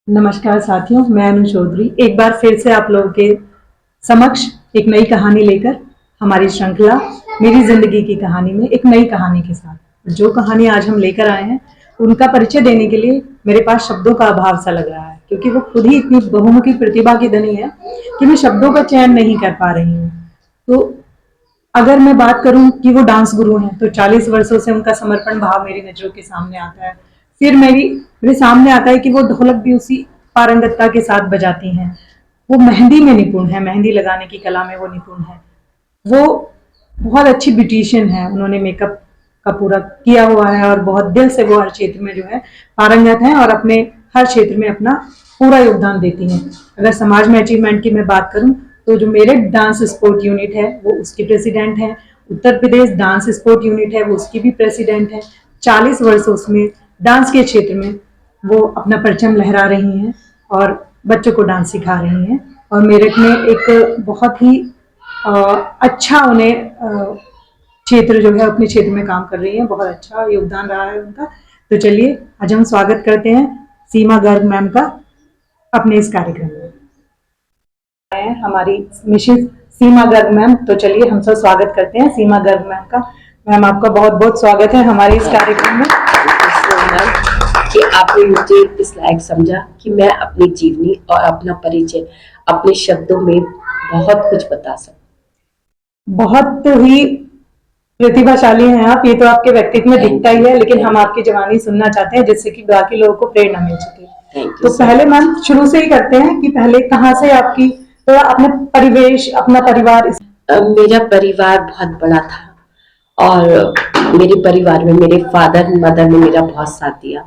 नमस्कार साथियों, मैं अनु चौधरी एक बार फिर से आप लोगों के समक्ष एक नई कहानी लेकर हमारी श्रृंखला मेरी जिंदगी की कहानी में एक नई कहानी के साथ जो कहानी आज हम लेकर आए हैं उनका परिचय देने के लिए मेरे पास शब्दों का अभाव सा लग रहा है, क्योंकि वो खुद ही इतनी बहुमुखी प्रतिभा की धनी है कि मैं शब्दों का चयन नहीं कर पा रही हूँ। तो अगर मैं बात करूं कि वो डांस गुरु हैं तो 40 वर्षों से उनका समर्पण भाव मेरी नजरों के सामने आता है। फिर मेरे सामने आता है कि वो ढोलक भी उसी पारंगतता के साथ बजाती हैं। वो मेहंदी में निपुण है, मेहंदी लगाने की कला में वो निपुण है। वो बहुत अच्छी ब्यूटिशियन है, उन्होंने मेकअप का पूरा किया हुआ है और बहुत दिल से वो हर क्षेत्र में जो है पारंगत हैं और अपने हर क्षेत्र में अपना पूरा योगदान देती हैं। अगर समाज में अचीवमेंट की मैं बात करूं तो जो मेरे डांस स्पोर्ट यूनिट है वो उसकी प्रेसिडेंट है, Uttar Pradesh dance sport unit है वो उसकी भी प्रेसिडेंट है। 40 वर्ष उसमें डांस के क्षेत्र में वो अपना परचम लहरा रही हैं और बच्चों को डांस सिखा रही हैं और मेरठ में एक बहुत ही अच्छा उन्हें क्षेत्र जो है अपने क्षेत्र में काम कर रही है। बहुत अच्छा योगदान रहा है उनका। तो चलिए आज हम स्वागत करते हैं सीमा गर्ग मैम का अपने इस कार्यक्रम में। हमारी मिसेस सीमा गर्ग मैम, तो चलिए हम सब स्वागत करते हैं सीमा गर्ग मैम का। मैम आपका बहुत बहुत स्वागत है हमारे इस कार्यक्रम में। कि आपने मुझे इस लायक समझा कि मैं अपनी जीवनी और अपना परिचय अपने शब्दों में बहुत कुछ बता सकूं। बहुत ही प्रतिभाशाली हैं आप, ये तो आपके व्यक्तित्व में दिखता ही है, लेकिन हम आपकी जवानी सुनना चाहते हैं जिससे कि बाकी लोगों को प्रेरणा मिल सके। तो पहले मैम शुरू से ही करते हैं कि पहले कहाँ से आपकी थोड़ा अपने परिवेश अपना परिवार। मेरा परिवार बहुत बड़ा था और मेरे परिवार में मेरे फादर मदर ने मेरा बहुत साथ दिया,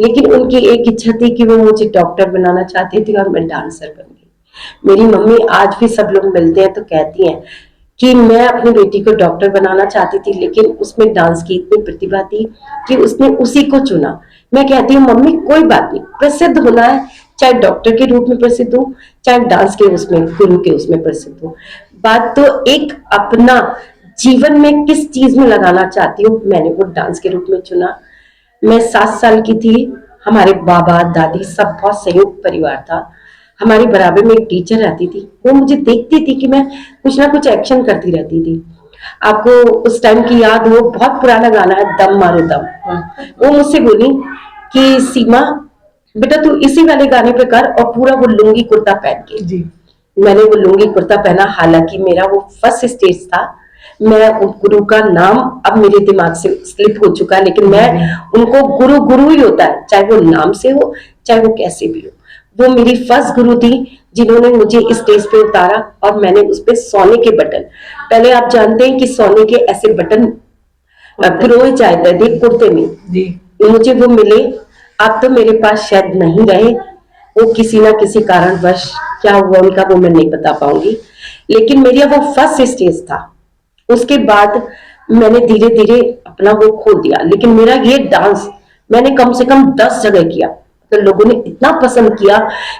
लेकिन उनकी एक इच्छा थी कि वो मुझे डॉक्टर बनाना चाहती थी और मैं डांसर बन गई। मेरी मम्मी आज भी सब लोग मिलते हैं तो कहती हैं कि मैं अपनी बेटी को डॉक्टर बनाना चाहती थी, लेकिन उसमें डांस की इतनी प्रतिभा थी कि उसने उसी को चुना। मैं कहती हूँ मम्मी कोई बात नहीं, प्रसिद्ध होना है, चाहे डॉक्टर के रूप में प्रसिद्ध हो चाहे डांस के उसमें गुरु के उसमें प्रसिद्ध हो। बात तो एक अपना जीवन में किस चीज में लगाना चाहती हूँ, मैंने वो डांस के रूप में चुना। मैं 7 साल की थी, हमारे बाबा दादी सब बहुत संयुक्त परिवार था। हमारे बराबर में एक टीचर रहती थी, वो मुझे देखती थी कि मैं कुछ ना कुछ एक्शन करती रहती थी। आपको उस टाइम की याद हो, बहुत पुराना गाना है दम मारो दम, वो मुझसे बोली कि सीमा बेटा तू इसी वाले गाने पे कर और पूरा वो लुंगी कुर्ता पहन के। जी मैंने वो लुंगी कुर्ता पहना, हालांकि मेरा वो फर्स्ट स्टेज था। मैं उन गुरु का नाम अब मेरे दिमाग से स्लिप हो चुका है, लेकिन मैं उनको गुरु गुरु ही होता है, चाहे वो नाम से हो चाहे वो कैसे भी हो। वो मेरी फर्स्ट गुरु थी जिन्होंने मुझे इस स्टेज पे उतारा और मैंने उस पे सोने के बटन, पहले आप जानते हैं कि सोने के ऐसे बटन पिरोए जाते थे कुर्ते में जी, मुझे वो मिले। अब तो मेरे पास शायद नहीं रहे, वो किसी ना किसी कारणवश क्या हुआ उनका वो मैं नहीं बता पाऊंगी, लेकिन मेरा वो फर्स्ट स्टेज था। उसके बाद मैंने धीरे धीरे अपना वो खोल दिया, लेकिन मेरा ये डांस मैंने कम से कम 10 जगह किया, तो लोगों ने इतना पसंद किया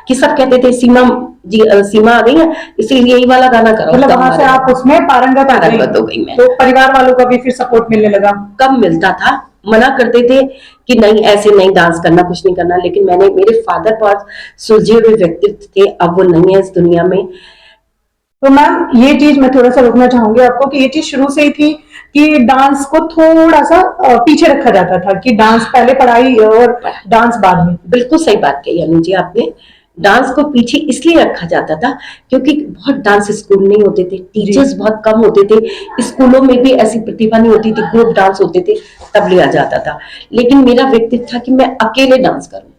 कि सब कहते थे सीमा जी सीमा आ गई है इसीलिए यही वाला गाना करो। मतलब वहां से आप उसमें पारंगत हो गई। मैं तो परिवार वालों का भी फिर सपोर्ट मिलने लगा। कब मिलता था, मना करते थे कि नहीं ऐसे नहीं डांस करना, कुछ नहीं करना, लेकिन मैंने मेरे फादर बहुत सुलझे हुए व्यक्तित्व थे, अब वो नहीं है इस दुनिया में। तो मैम ये चीज मैं थोड़ा सा रोकना चाहूंगी आपको कि ये चीज शुरू से ही थी कि डांस को थोड़ा सा पीछे रखा जाता था कि डांस पहले पढ़ाई और डांस बाद में। बिल्कुल सही बात कही अनु जी आपने, डांस को पीछे इसलिए रखा जाता था क्योंकि बहुत डांस स्कूल नहीं होते थे, टीचर्स बहुत कम होते थे, स्कूलों में भी ऐसी प्रतिभा नहीं होती थी, ग्रुप डांस होते थे तब लिया जाता था। लेकिन मेरा व्यक्तित्व था कि मैं अकेले डांस करूं।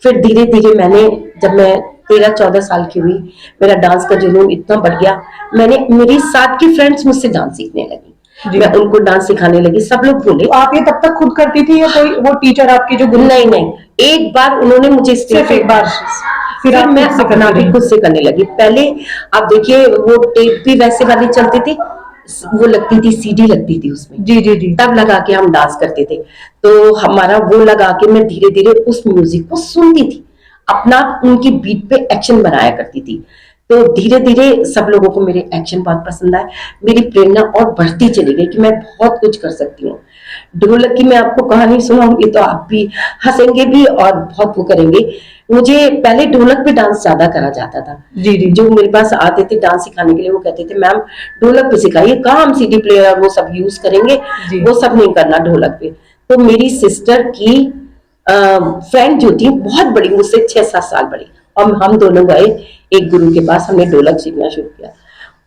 फिर धीरे धीरे मैंने, जब मैं 13-14 साल की हुई, मेरा डांस का जुनून इतना बढ़ गया, मेरी साथ की फ्रेंड्स मुझसे डांस सीखने लगी, मैं उनको डांस सिखाने लगी। सब लोग बोले। तो आप ये तब तक खुद करती थी या कोई वो टीचर आपके जो गुरु? नहीं, एक बार उन्होंने मुझे सिर्फ एक बार, फिर मैं अपना भी खुद से करने लगी। पहले आप देखिए वो टेप भी वैसे वाली चलती थी, वो लगती थी सीडी लगती थी उसमें, जी, तब लगा के हम डांस करते थे। तो हमारा वो लगा के मैं धीरे धीरे उस म्यूजिक को सुनती थी, अपना उनकी बीट पे एक्शन बनाया करती थी। तो धीरे धीरे सब लोगों को मेरे एक्शन बहुत पसंद आए, मेरी प्रेरणा और बढ़ती चली गई कि मैं बहुत कुछ कर सकती हूँ। ढोलक की मैं आपको कहानी सुनाऊंगी तो आप भी हंसेंगे भी और बहुत वो करेंगे। मुझे पहले ढोलक पे डांस ज्यादा करा जाता था। जी जी जो मेरे पास आते थे डांस सिखाने के लिए वो कहते थे मैम ढोलक पे सिखाइए, कहाँ हम सीडी प्लेयर वो सब यूज करेंगे, जी। वो सब नहीं करना ढोलक पे। तो मेरी सिस्टर की फ्रेंड जो थी बहुत बड़ी, मुझसे 6-7 साल बड़ी, और हम दोनों गए एक गुरु के पास, हमने ढोलक सीखना शुरू किया।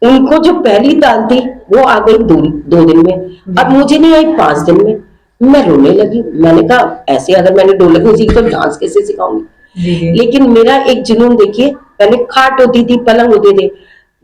उनको जो पहली ताल थी वो आ गई 2 दिन में, अब मुझे नहीं आई 5 दिन में। मैं रोने लगी, मैंने कहा ऐसे अगर मैंने ढोलक नहीं सीखी तो डांस कैसे सिखाऊंगी। जी जी लेकिन मेरा एक जुनून देखिए, पहले खाट होती थी, पलंग होते थे,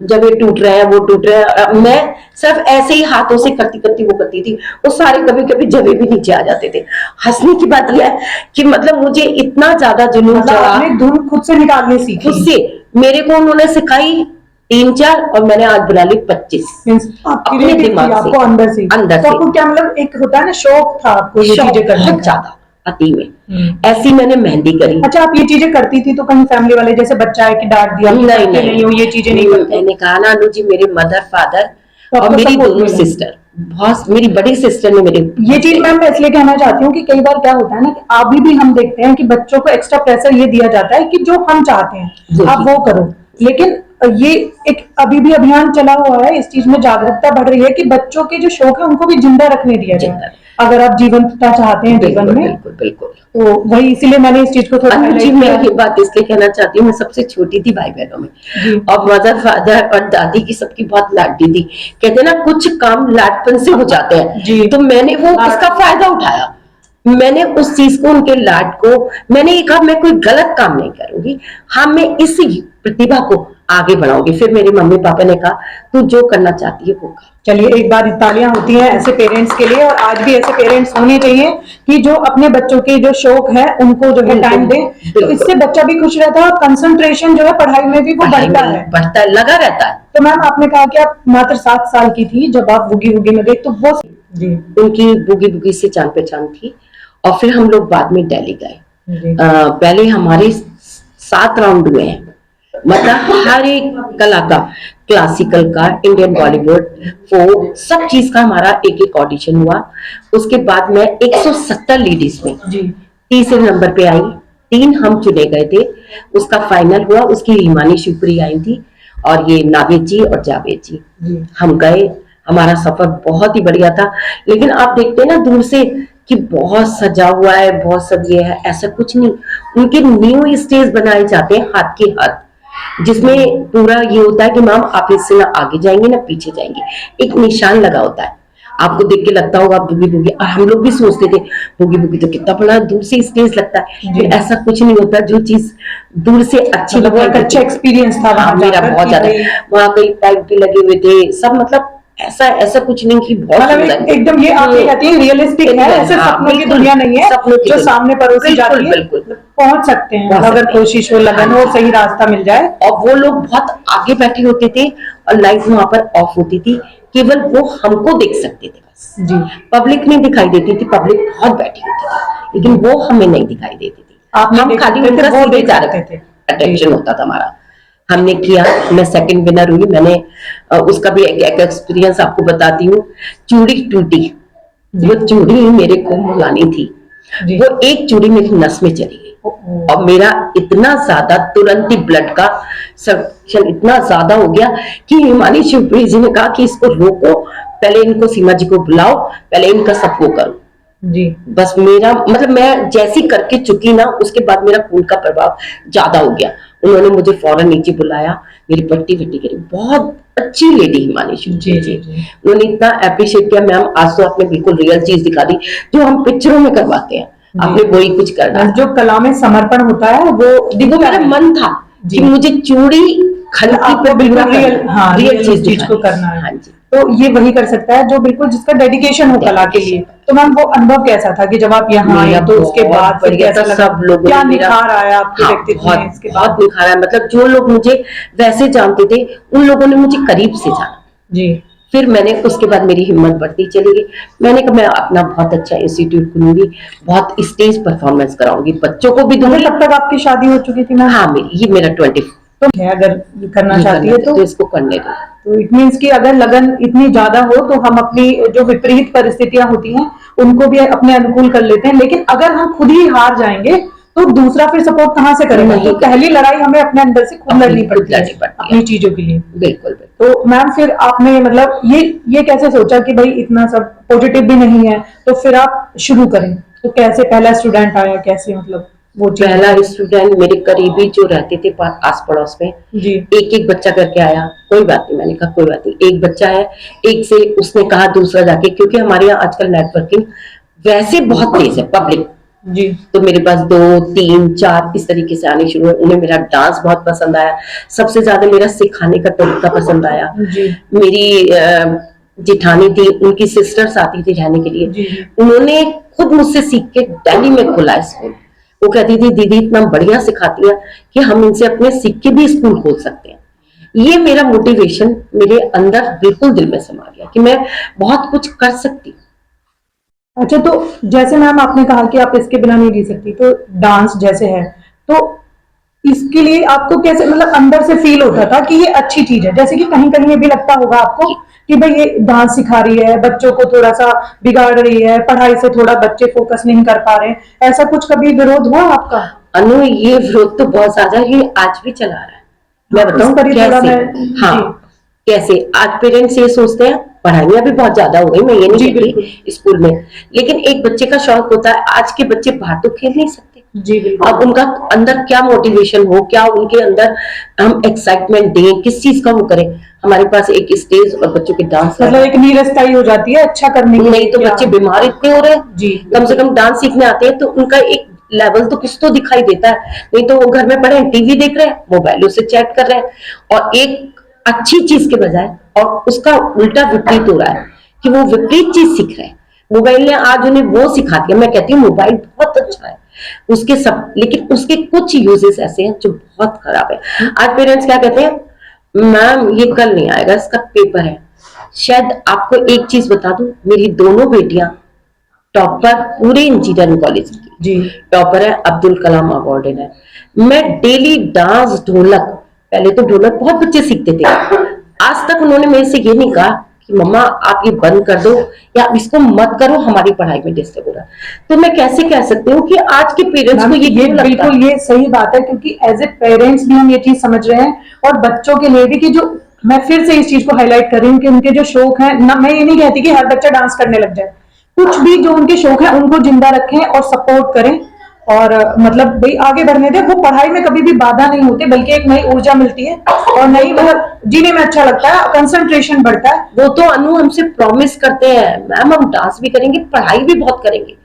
जब ये टूट रहा है वो टूट रहा है, मैं सिर्फ ऐसे ही हाथों से करती करती वो करती थी, वो सारे कभी कभी जबे भी नीचे आ जाते थे। हंसने की बात यह है कि मतलब मुझे इतना ज्यादा जुनून मतलब चढ़ा आपने धुन खुद से निकालनी सीखी। खुद से। मेरे को उन्होंने सिखाई 3-4 और मैंने आज बना ली 25 Means आपकी अपने creativity दिमाग से, आपको अंदर से अंदर तो से। आपको क्या मतलब एक होता है ना शौक था आपको ये शौक चीजें करने बहुत का। ज्यादा अति में। ऐसी मैंने मेहंदी करी। अच्छा आप ये चीजें करती थी तो कहीं फैमिली वाले जैसे बच्चा है कि डांट दिया कि नहीं करते नहीं हो ये चीजें नहीं करते? मैंने कहा ना अनु जी, मेरे मदर फादर तो और आपको मेरी support दोनों मिला। सिस्टर, बहुत मेरी बड़ी सिस्टर ने मेरे ये चीज मैम मैं इसलिए कहना चाहती हूँ कि कई बार क्या होता है ना कि अभी भी हम देखते हैं कि बच्चों को एक्स्ट्रा प्रेशर ये दिया जाता है कि जो हम चाहते हैं आप वो करो, लेकिन ये एक अभी भी अभियान चला हुआ है, इस चीज में जागरूकता बढ़ रही है कि बच्चों के जो शौक है उनको भी जिंदा रखने दिया जाए अगर आप जीवंतता चाहते हैं जीवन में। बिल्कुल बिल्कुल। तो वही इसीलिए मैंने इस चीज को थोड़ा अनु जी highlight मैं किया। ये बात इसलिए कहना चाहती हूँ, मैं सबसे छोटी थी भाई बहनों में, जी। और मदर फादर और दादी की सबकी बहुत लाडली थी। कहते हैं ना कुछ काम लाडपन से हो जाते हैं, जी। तो मैंने वो उसका फायदा उठाया। मैंने उस चीज को, उनके लाड को, मैंने ये कहा मैं कोई गलत काम नहीं करूंगी, हाँ मैं इसी प्रतिभा को आगे बढ़ाऊंगी। फिर मेरे मम्मी पापा ने कहा तू जो करना चाहती है वो कर। चलिए एक बार तालियां होती हैं ऐसे पेरेंट्स के लिए, और आज भी ऐसे पेरेंट्स होने चाहिए कि जो अपने बच्चों के जो शौक है उनको जो है टाइम दे, तो इससे बच्चा भी खुश रहता है और कंसंट्रेशन जो है पढ़ाई में भी वो बढ़ता है। लगा रहता है। तो मैम आपने कहा कि आप मात्र 7 साल की थी जब आप बुगी बुगी में गई, तो वो जी उनकी बुगी बुगी से जान पहचान थी, और फिर हम लोग बाद में दिल्ली गए। जी पहले हमारे 7 राउंड हुए हैं, मतलब हर एक कला का, क्लासिकल का, इंडियन बॉलीवुड, फोक, सब चीज का हमारा एक एक ऑडिशन हुआ। उसके बाद में 170 लेडीज में जी तीसरे नंबर पे आई, 3 हम चुने गए थे, उसका फाइनल हुआ, उसकी रीमानी शिवपुरी आई थी और ये नावेद जी और जावेद जी। हम गए, हमारा सफर बहुत ही बढ़िया था। लेकिन आप देखते हैं ना दूर से कि बहुत सजा हुआ है, बहुत सब ये है, ऐसा कुछ नहीं। उनके न्यू स्टेज बनाए जाते हैं हाथ के हाथ, जिसमें पूरा ये होता है कि मैम आप इससे ना आगे जाएंगे ना पीछे जाएंगे, एक निशान लगा होता है। आपको देख के लगता होगा बुगी बुगी, और हम लोग भी सोचते थे बुगी बुगी तो कितना बड़ा दूर से स्टेज लगता है, फिर ऐसा कुछ नहीं होता। जो चीज दूर से अच्छी मतलब एक अच्छा एक्सपीरियंस था वहां मेरा जाकर बहुत कि ज्यादा। भाई- वहां कई पाइप भी लगे हुए थे सब, मतलब ऐसा ऐसा कुछ नहीं कि बहुत मतलब सुंदर। एकदम ये आप ये कहती हैं रियलिस्टिक है, ऐसे हाँ, सपनों की बिल्कुल, दुनिया नहीं है सपनों की जो दुनिया। सामने परोसी जाती है, बिल्कुल पहुंच सकते हैं पहुंच अगर सकते हैं। कोशिश हो, लगन हो, सही रास्ता मिल जाए। और वो लोग बहुत आगे बैठे होते थे और लाइट वहां पर ऑफ होती थी, केवल वो हमको देख सकते थे बस। जी पब्लिक नहीं दिखाई देती थी, पब्लिक बहुत बैठी होती थी, लेकिन वो हमें नहीं दिखाई देती थी। आप हम खाली उनका वो सीधे देख जा सकते रहे थे। अटेंशन होता था हमारा। हमने किया, मैं सेकंड विनर हुई। मैंने उसका भी एक एक्सपीरियंस आपको बताती हूँ। चूड़ी टूटी, वो चूड़ी मेरे को मुलानी थी, जी। वो एक चूड़ी मेरी नस में चली गई, और मेरा इतना ज्यादा तुरंत ही ब्लड का सर्कुलेशन इतना ज्यादा हो गया कि हिमानी शिवपुरी जी ने कहा कि इसको रोको, पहले इनको सीमा जी को बुलाओ, पहले इनका सबको करो। जी बस मेरा मतलब मैं जैसी करके चुकी ना, उसके बाद मेरा खून का प्रभाव ज्यादा हो गया। उन्होंने मुझे फौरन नीचे बुलाया, मेरी पट्टी वट्टी करी। बहुत अच्छी लेडी हिमानी शिवपुरी जी, उन्होंने इतना अप्रिशिएट किया, मैम आज तो आपने बिल्कुल रियल चीज दिखा दी जो हम पिक्चरों में करवाते हैं, आपने वही कुछ करना। जो कला में समर्पण होता है वो मेरा मन था कि मुझे चूड़ी खनकी पे बिल्कुल रियल चीज चीज को करना है। हाँ जी, तो ये वही कर सकता है जो बिल्कुल जिसका डेडिकेशन हो कला के लिए। तो मैम वो अनुभव कैसा था कि जब आप यहाँ आए तो उसके बाद फिर बढ़िया कैसा था। लगा? सब लोगों क्या ने मेरा निखार आया आपके व्यक्तित्व में इसके बाद? बहुत निखार आया। मतलब जो लोग मुझे वैसे जानते थे उन लोगों ने मुझे करीब से जाना। जी फिर मैंने उसके बाद मेरी हिम्मत बढ़ती चली गई। मैंने कहा मैं अपना बहुत अच्छा इंस्टीट्यूट खोलूंगी, बहुत स्टेज परफॉर्मेंस कराऊंगी, बच्चों को भी दूंगी। तब तक आपकी शादी हो चुकी थी मैम? हाँ ये मेरा 24 तो है, अगर करना चाहती है तो इसको करने दो। तो इट मीन्स कि अगर लगन इतनी ज्यादा हो तो हम अपनी जो विपरीत परिस्थितियां होती हैं उनको भी अपने अनुकूल कर लेते हैं, लेकिन अगर हम खुद ही हार जाएंगे तो दूसरा फिर सपोर्ट कहाँ से करेगा? नहीं तो पहली लड़ाई हमें अपने अंदर से खुद लड़नी खुद पड़ती है लड़नी पड़ती है। अपनी चीजों के लिए। बिल्कुल बिल्कुल। तो मैम फिर आपने मतलब ये कैसे सोचा कि भाई इतना सब पॉजिटिव भी नहीं है तो फिर आप शुरू करें? तो कैसे पहला स्टूडेंट आया, कैसे मतलब वो चीज? पहला स्टूडेंट मेरे करीबी जो रहते थे आस पड़ोस में, जी एक एक बच्चा करके आया। कोई बात नहीं, मैंने कहा कोई बात नहीं, एक बच्चा है, एक से उसने कहा दूसरा जाके, क्योंकि हमारे यहाँ आजकल नेटवर्किंग वैसे बहुत तेज है पब्लिक। जी तो मेरे पास 2 3 4 इस तरीके से आने शुरू हुए। उन्हें मेरा डांस बहुत पसंद आया, सबसे ज्यादा मेरा सिखाने का तरीका पसंद आया। जी मेरी जिठानी थी, उनकी सिस्टर्स आती थी रहने के लिए, जी उन्होंने खुद मुझसे सीख के दिल्ली में खोला स्कूल। वो कहती थी दीदी इतना बढ़िया सिखाती है कि हम इनसे अपने सीख के भी स्कूल खोल सकते हैं। ये मेरा मोटिवेशन मेरे अंदर बिल्कुल दिल में समा गया कि मैं बहुत कुछ कर सकती हूँ। अच्छा, तो जैसे मैम आपने कहा कि आप इसके बिना नहीं जी सकती, तो डांस जैसे है तो इसके लिए आपको कैसे मतलब अंदर से फील होता था कि ये अच्छी चीज है? जैसे कि कहीं कहीं ये भी लगता होगा आपको कि भाई ये डांस सिखा रही है, बच्चों को थोड़ा सा बिगाड़ रही है, पढ़ाई से थोड़ा बच्चे फोकस नहीं कर पा रहे हैं, ऐसा कुछ कभी विरोध हुआ आपका? अनु, ये विरोध तो बहुत ज्यादा ये आज भी चला रहा है। मैं इस बताऊं पर ही थोड़ा कैसे? मैं हाँ, जी कैसे आज पेरेंट्स ये सोचते हैं, पढ़ाइयाँ भी बहुत ज्यादा हो गई, मैं ये जी नहीं बिल्कुल कहती स्कूल में, लेकिन एक बच्चे का शौक होता है। आज के बच्चे बाहर तो खेल नहीं सकते। जी बिल्कुल अब उनका अंदर क्या मोटिवेशन हो, क्या उनके अंदर हम एक्साइटमेंट दें, किस चीज का वो करें। हमारे पास एक स्टेज और बच्चों के डांस मतलब एक नीरसताई हो जाती है अच्छा करने की। नहीं तो क्या? बच्चे बीमार इतने हो रहे हैं। जी कम से कम डांस सीखने आते हैं तो उनका एक लेवल तो कुछ तो दिखाई देता है, नहीं तो वो घर में पड़े टीवी देख रहे हैं, मोबाइलों से चैट कर रहे हैं, और एक अच्छी चीज के बजाय और उसका उल्टा विपरीत हो रहा है कि वो विपरीत चीज सीख रहे हैं। मोबाइल ने आज उन्हें वो सिखा दिया। मैं कहती हूँ मोबाइल बहुत अच्छा है उसके सब, लेकिन उसके कुछ यूजेस ऐसे हैं जो बहुत खराब है। आज पेरेंट्स क्या कहते हैं, मैम ये कल नहीं आएगा, इसका पेपर है। शायद आपको एक चीज बता दूं, मेरी दोनों बेटियां टॉपर पूरे इंजीनियरिंग कॉलेज की जी टॉपर है, अब्दुल कलाम अवार्डेड है। मैं डेली डांस, ढोलक, पहले तो ढोलक बहुत बच्चे सीखते थे, आज तक उन्होंने मेरे से ये नहीं कहा कि मम्मा आप ये बंद कर दो या इसको मत करो, हमारी पढ़ाई में डिस्टर्ब हो रहा है। तो मैं कैसे कह सकती हूँ कि आज के पेरेंट्स को ये क्यों लगता है? बिल्कुल ये सही बात है, क्योंकि एज ए पेरेंट्स भी हम ये चीज समझ रहे हैं और बच्चों के लिए भी कि जो मैं फिर से इस चीज को हाईलाइट कर रही हूँ कि उनके जो शौक है ना, मैं ये नहीं कहती कि हर बच्चा डांस करने लग जाए, कुछ भी जो उनके शौक है उनको जिंदा रखें और सपोर्ट करें और मतलब भाई आगे बढ़ने दें। वो पढ़ाई में कभी भी बाधा नहीं होते, बल्कि एक नई ऊर्जा मिलती है और नई मतलब जीने में अच्छा लगता है, कंसंट्रेशन बढ़ता है। वो तो अनु हमसे प्रॉमिस करते हैं मैम हम डांस भी करेंगे, पढ़ाई भी बहुत करेंगे,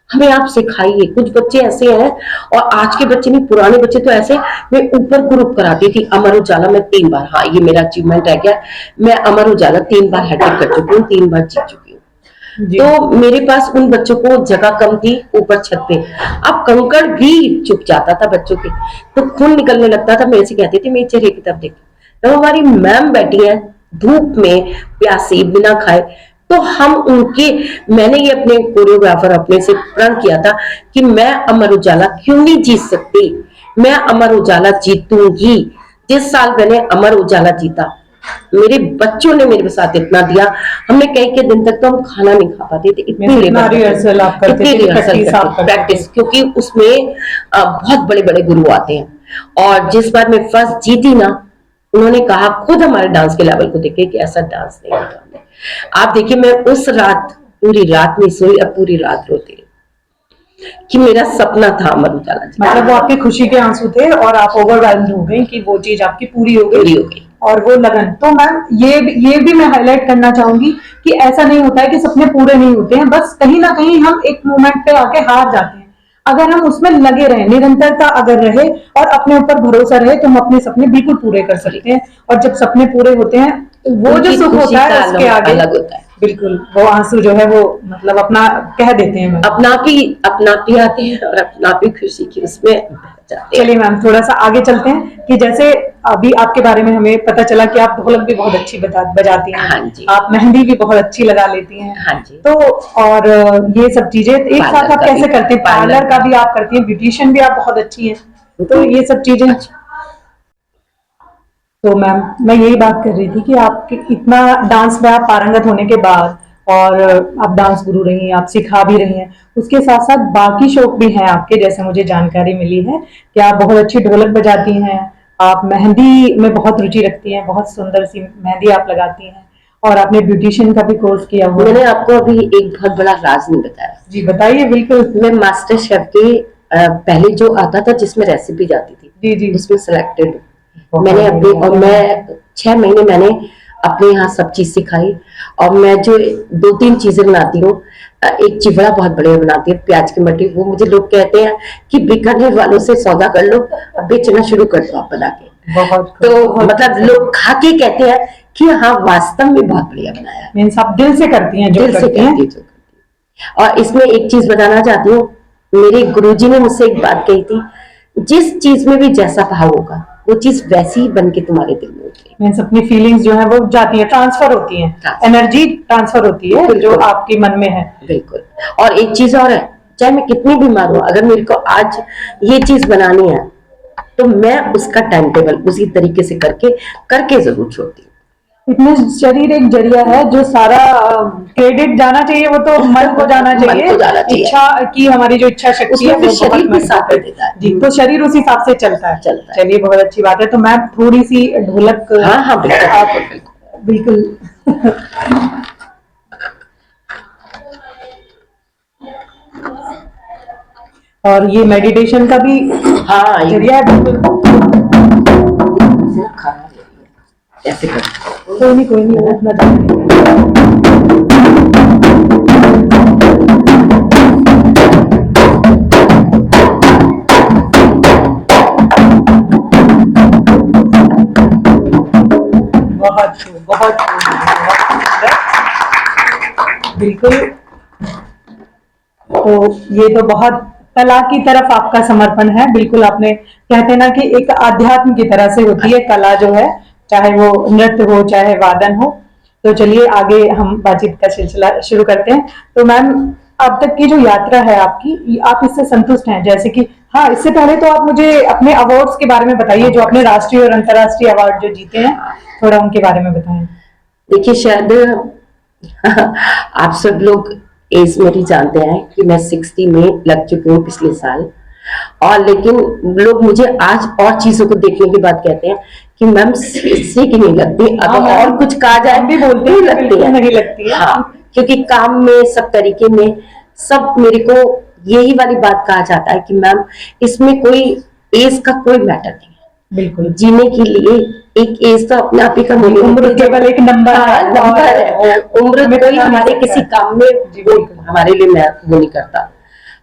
हमें आप सिखाइए। कुछ बच्चे ऐसे हैं, और आज के बच्चे नहीं, पुराने बच्चे तो ऐसे। मैं ऊपर ग्रुप कराती थी अमर उजाला में 3 बार, हाँ ये मेरा अचीवमेंट है क्या, मैं अमर उजाला 3 बार हैट्रिक कर चुकी हूँ, 3 बार जीत चुकी हूँ। तो मेरे पास उन बच्चों को जगह कम थी ऊपर छत पे, अब कंकड़ भी चुप जाता था बच्चों के, तो खून निकलने लगता था। मेरे से कहते थे मेरे चेहरे की तरफ देख, तो हमारी मैम बैठी है धूप में प्यासी बिना खाए, तो हम उनके, मैंने ये अपने कोरियोग्राफर अपने से प्रण किया था कि मैं अमर उजाला क्यों नहीं जीत सकती, मैं अमर उजाला जीतूंगी। जिस साल मैंने अमर उजाला जीता, मेरे बच्चों ने मेरे साथ इतना दिया, हमने कई दिन तक तो हम खाना नहीं खा पाते थे, इतनी रिहर्सल आप करते थे, प्रैक्टिस, क्योंकि उसमें बहुत बड़े बड़े गुरु आते हैं। और जिस बार मैं फर्स्ट जीती ना, उन्होंने कहा खुद हमारे डांस के लेवल को देखे कि ऐसा डांस नहीं होता। आप देखिए मैं उस रात पूरी रात नहीं सोई, अब पूरी रात रोती रही कि मेरा सपना था अमर उजाला। मतलब वो आपकी खुशी के आंसू थे और आप ओवरवेल्म्ड हो गई कि वो चीज आपकी पूरी हो गई और वो लगन। तो मैम ये भी मैं हाईलाइट करना चाहूंगी कि ऐसा नहीं होता है कि सपने पूरे नहीं होते हैं, बस कहीं ना कहीं हम एक मोमेंट पे आके हार जाते हैं। अगर हम उसमें लगे रहे, निरंतरता अगर रहे और अपने ऊपर भरोसा रहे, तो हम अपने सपने बिल्कुल पूरे कर सकते हैं। और जब सपने पूरे होते हैं, वो जो सुख होता है उसके आगे अलग होता है। बिल्कुल वो आंसू जो है वो मतलब अपना कह देते हैं, अपना भी आते हैं और अपना भी खुशी की उसमें जाते हैं। चलिए मैम थोड़ा सा आगे चलते हैं कि जैसे अभी आपके बारे में हमें पता चला कि आप ढोलक भी बहुत अच्छी बजाती हैं, हाँ जी, आप मेहंदी भी बहुत अच्छी लगा लेती हैं, हाँ जी, तो और ये सब चीजें एक साथ आप कैसे करते हैं? पार्लर का भी आप करती हैं, ब्यूटिशियन भी आप बहुत अच्छी हैं, तो ये सब चीजें। तो मैम मैं यही बात कर रही थी कि आपके इतना डांस में आप पारंगत होने के बाद और आप डांस गुरु रही हैं, आप सिखा भी रही हैं, उसके साथ साथ बाकी शौक भी हैं आपके, जैसे मुझे जानकारी मिली है कि आप बहुत अच्छी ढोलक बजाती हैं, आप मेहंदी में बहुत रुचि रखती हैं, बहुत सुंदर सी मेहंदी आप लगाती हैं, और आपने ब्यूटिशियन का भी कोर्स किया हुआ मैंने है। आपको अभी एक बहुत बड़ा राज नहीं बताया। जी बताइए, बिल्कुल। मैं मास्टर शेफ के पहले जो आता था जिसमें रेसिपी जाती थी, जी जी। उसमें सिलेक्टेड हूँ। बहुत मैंने अपनी बढ़िया। और मैं 6 महीने मैंने अपने यहाँ सब चीज सिखाई। और मैं जो 2-3 चीजें बनाती हूँ, एक चिवड़ा बहुत बढ़िया बनाती है प्याज की मटी, वो मुझे लोग कहते हैं कि बीकानेर वालों से सौदा कर लो, अब बेचना शुरू कर दो आप बना के। बहुत तो बहुत मतलब लोग खा के कहते हैं कि हाँ वास्तव में बहुत बढ़िया बनाया है। मीन्स आप दिल से करती हैं जो दिल से करती हैं। करती हूँ जो करती हूँ। और इसमें एक चीज बताना चाहती हूँ, मेरे गुरुजी ने मुझसे एक बात कही थी, जिस चीज में भी जैसा भाव होगा वो चीज वैसी ही बन के तुम्हारे दिल में उतरेगी। मीन्स अपनी फीलिंग्स जो है वो जाती है, ट्रांसफर होती है, Transfer। एनर्जी ट्रांसफर होती है जो बिल्कुल। आपके मन में है। बिल्कुल। और एक चीज और है, चाहे मैं कितनी बीमार हूं, अगर मेरे को आज ये चीज बनानी है तो मैं उसका टाइम टेबल उसी तरीके से करके जरूर छोड़ती हूँ। इतने शरीर एक जरिया है, जो सारा क्रेडिट जाना चाहिए वो तो मन को जाना मन चाहिए। को जाना चाहिए। इच्छा की हमारी जो इच्छा शक्ति उसमें है फिर वो बहुत शरीर भी साथ महत्वपूर्ण दे देता है। जी, तो शरीर उस हिसाब से चलता है। चलता है। चलिए, बहुत अच्छी बात है। तो मैम थोड़ी सी ढोलक हाँ हाँ बिल्कुल आप बिल्कुल। बिल्कुल और ये मेडिटेशन का भी हाँ ये जरिया है, बिल्कुल। खराब है ये। ऐसे कर कोई नहीं, वो उतना जरूरी है। बहुत खूब, बहुत खूब, बहुत सुंदर। बिल्कुल। तो ये तो बहुत कला की तरफ आपका समर्पण है, बिल्कुल। आपने कहते हैं ना कि एक आध्यात्म की तरह से होती है कला जो है, चाहे वो नृत्य हो चाहे वादन हो। तो चलिए आगे हम बातचीत का सिलसिला शुरू करते हैं। तो मैम, अब तक की जो यात्रा है आपकी, आप इससे संतुष्ट हैं? जैसे कि हाँ, इससे पहले तो आप मुझे अपने अवार्ड्स के बारे में बताइए, जो आपने राष्ट्रीय और अंतर्राष्ट्रीय अवार्ड जो जीते हैं, थोड़ा उनके बारे में बताएं। देखिए शायद आप सब लोग एज मेरी जानते हैं कि मैं 60 में लग चुकी हूँ पिछले साल। और लेकिन लोग मुझे आज और चीजों को देखने के बाद कहते हैं कि मैम 60 की नहीं लगती, अब हाँ, और कुछ कहा जाए हम भी बोलते नहीं हैं, लगती बिल्कुल है। नहीं लगती है। हाँ, क्योंकि काम में सब तरीके में सब मेरे को यही वाली बात कहा जाता है कि मैम इसमें कोई एज का कोई मैटर नहीं है। बिल्कुल। जीने के लिए एक एज तो अपने आप ही कम होनी उम्र होती है। केवल एक नंबर हाँ, है, नंबर और है। उम्र हमें कोई पता नहीं हमारे सकता किसी है। काम में जी, वो बिल्कुल। हमारे लिए मैं वो नहीं करता।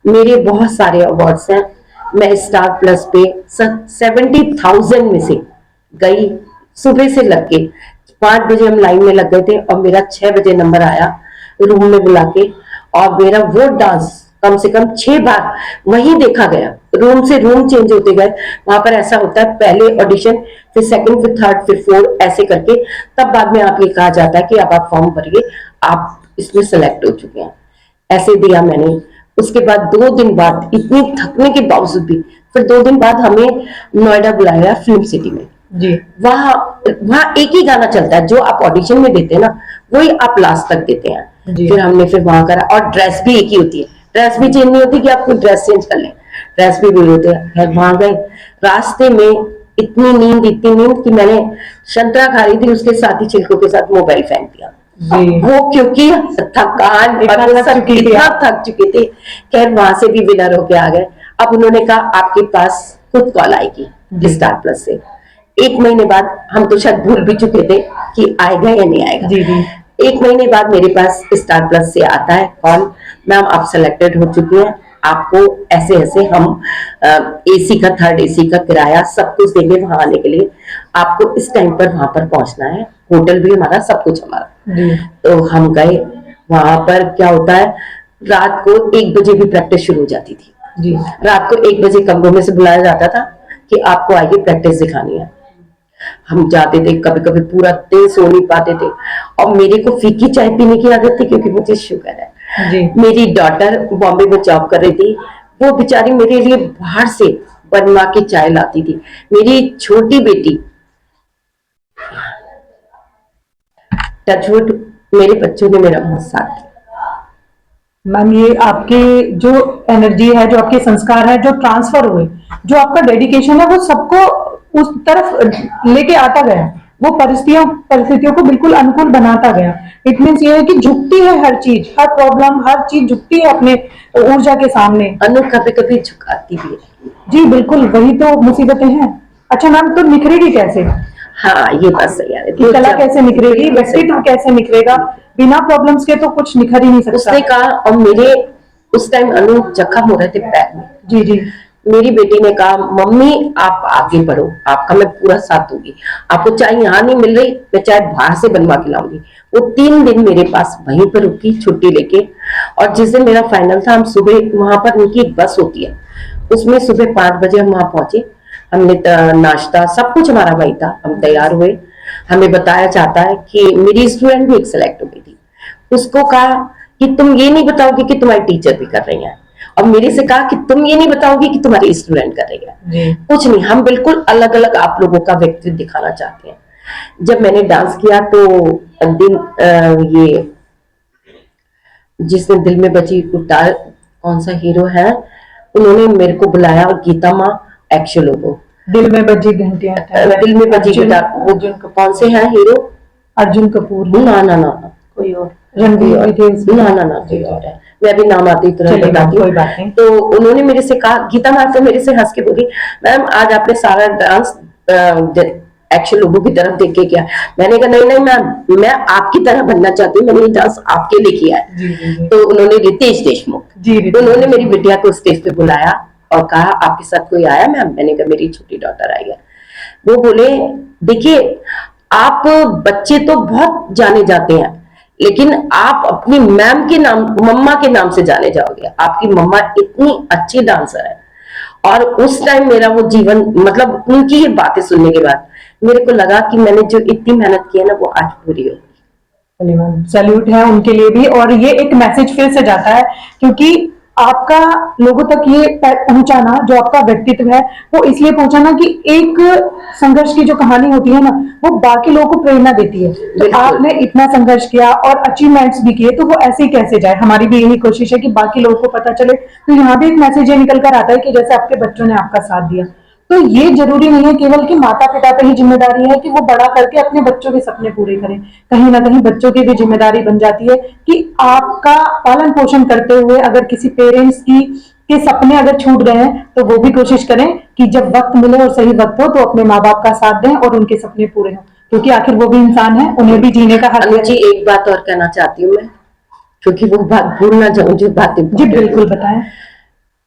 मेरे बहुत सारे अवार्ड्स हैं। मैं स्टार प्लस पे 70,000 में से गई, सुबह से लग के 5 बजे हम लाइन में लग गए थे और मेरा 6 बजे नंबर आया रूम में बुला के। और मेरा वो डांस कम से कम 6 बार वहीं देखा गया, रूम से रूम चेंज होते गए। वहां पर ऐसा होता है, पहले ऑडिशन, फिर सेकंड, फिर थर्ड, फिर फोर्थ, ऐसे करके तब बाद में आप ये कहा जाता है कि अब आप फॉर्म भरिए, आप इसमें सेलेक्ट हो चुके हैं। ऐसे दिया मैंने। उसके बाद 2 दिन बाद, इतनी थकने के बावजूद भी, फिर 2 दिन बाद हमें नोएडा बुलाया फिल्म सिटी में। जी। वहां वहां एक ही गाना चलता है, जो आप ऑडिशन में देते हैं ना वही आप लास्ट तक देते हैं। जी। फिर हमने फिर वहां करा, और ड्रेस भी एक ही होती है, ड्रेस भी चेंज नहीं होती कि आपको ड्रेस चेंज कर ले, ड्रेस भी वही होते हैं। फिर वहां गए, रास्ते में इतनी नींद कि मैंने संतरा खा रही थी, उसके साथ ही छिलकों के साथ मोबाइल फेंक दिया। जी। वो क्योंकि थकान इतना और वो थक सब चुकी थी इतना आप। थक चुके थे। खैर वहां से भी विनर होके आ गए। अब उन्होंने कहा आपके पास खुद कॉल आएगी जी। स्टार प्लस से। 1 महीने बाद, हम तो शायद भूल भी चुके थे कि आएगा या नहीं आएगा। जी जी। 1 महीने बाद मेरे पास स्टार प्लस से आता है कॉल, मैम आप सेलेक्टेड हो चुकी हैं, आपको ऐसे ऐसे हम एसी का, थर्ड एसी का किराया सब कुछ देंगे वहां आने के लिए, आपको इस टाइम पर वहां पर पहुंचना है, होटल भी हमारा, सब कुछ हमारा। जी। तो हम गए। वहां पर क्या होता है, रात को 1 बजे भी प्रैक्टिस शुरू हो जाती थी। जी। रात को 1 बजे कमरों में से बुलाया जाता था कि आपको आइए प्रैक्टिस दिखानी है। हम जाते थे, कभी कभी पूरा दिन सो नहीं पाते थे। और मेरे को फीकी चाय पीने की आदत थी क्योंकि मुझे शुगर है। जी। मेरी डॉटर बॉम्बे में जॉब कर रही थी, वो बेचारी मेरे लिए बाहर से बनवा के चाय लाती थी। मेरी छोटी बेटी, टचवुड, मेरे बच्चों ने मेरा बहुत साथ दिया। मैम, ये आपके जो एनर्जी है, जो आपके संस्कार है, जो ट्रांसफर हुए, जो आपका डेडिकेशन है, वो सबको उस तरफ लेके आता गया, वो परिस्थितियों को बिल्कुल अनुकूल बनाता गया। इट मीन्स ये है कि झुकती है हर चीज, हर प्रॉब्लम, हर चीज झुकती है अपने ऊर्जा के सामने। अनु कभी कभी झुकाती भी है। जी बिल्कुल, वही तो मुसीबतें हैं। अच्छा मैम, तो निखरेगी कैसे? हाँ, ये बात सही है कि कला कैसे निखरेगी, व्यक्तित्व कैसे निखरेगा? बिना प्रॉब्लम्स के तो कुछ निखर ही नहीं सकता। उसने कहा, और मेरे उस टाइम अनु जख्म हो रहे थे पैर में। जी जी। मेरी बेटी ने कहा, मम्मी आप आगे बढ़ो, आपका मैं पूरा साथ दूंगी, आपको चाय यहाँ नहीं मिल रही, मैं चाय बाहर से बनवा के लाऊंगी। वो 3 दिन मेरे पास वहीं पर रुकी छुट्टी लेके। और जिस दिन मेरा फाइनल था, हम सुबह वहां पर, उनकी एक बस होती है, उसमें सुबह 5 बजे हम वहां पहुंचे। हमने नाश्ता सब कुछ हमारा वही था, हम तैयार हुए। हमें बताया जाता है कि मेरी स्टूडेंट भी एक सिलेक्ट हो गई थी। उसको कहा कि तुम ये नहीं बताओगे कि तुम्हारी टीचर भी कर रही है, और मेरे से कहा कि तुम ये नहीं बताओगे कि तुम्हारी स्टूडेंट कर रही है। कुछ नहीं, हम बिल्कुल अलग अलग आप लोगों का व्यक्तित्व दिखाना चाहते हैं। जब मैंने डांस किया तो ये जिसने दिल में बजी उतार, कौन सा हीरो है, उन्होंने मेरे को बुलाया, और गीता माँ एक्चुअल वो दिल में बजी घंटियां, दिल में बजी गिटार, वो कौन से हैं हीरो? अर्जुन कपूर। ना ना ना, कोई और, रणबीर ना ना ना, कोई और है, मैं अभी नाम आती तुरंत बताती हूँ। तो उन्होंने मेरे से कहा, गीता मैम तो मेरे से हंस के बोली, मैम आज आपने सारा डांस एक्शन लोगों की तरफ देख के किया। मैंने कहा नहीं नहीं मैम, मैं आपकी तरह बनना चाहती हूँ, मैंने ये डांस आपके लिए किया है। तो उन्होंने रितेश देशमुख, तो उन्होंने मेरी बिटिया को स्टेज पे बुलाया और कहा, आपके साथ कोई आया मैम? मैंने कहा मेरी छोटी डॉटर आई है। वो बोले, देखिए आप बच्चे तो बहुत जाने जाते हैं, लेकिन आप अपनी मैम के नाम, मम्मा के नाम से जाने जाओगे। आपकी मम्मा इतनी अच्छी डांसर है। और उस टाइम मेरा वो जीवन, मतलब उनकी ये बातें सुनने के बाद मेरे को लगा कि मैंने जो इतनी मेहनत की है ना, वो आज पूरी हो। सैल्यूट है उनके लिए भी। और ये एक मैसेज फिर से जाता है, क्योंकि आपका लोगों तक ये पहुंचाना, जो आपका व्यक्तित्व है, वो इसलिए पहुंचाना कि एक संघर्ष की जो कहानी होती है ना, वो बाकी लोगों को प्रेरणा देती है। तो आपने इतना संघर्ष किया और अचीवमेंट्स भी किए, तो वो ऐसे ही कैसे जाए? हमारी भी यही कोशिश है कि बाकी लोगों को पता चले। तो यहाँ भी एक मैसेज ये निकल कर आता है कि जैसे आपके बच्चों ने आपका साथ दिया, तो ये जरूरी नहीं है केवल कि माता पिता पे ही जिम्मेदारी है कि वो बड़ा करके अपने बच्चों के सपने पूरे करें। कहीं ना कहीं बच्चों की भी जिम्मेदारी बन जाती है कि आपका पालन पोषण करते हुए अगर किसी पेरेंट्स के सपने अगर छूट गए हैं, तो वो भी कोशिश करें कि जब वक्त मिले और सही वक्त हो, तो अपने माँ बाप का साथ दें और उनके सपने पूरे हों, क्योंकि आखिर वो भी इंसान है, उन्हें भी जीने का हक है। जी, एक बात और कहना चाहती हूँ मैं, क्योंकि वो बात भूल ना जाऊं जो बातें। जी बिल्कुल, बताएं।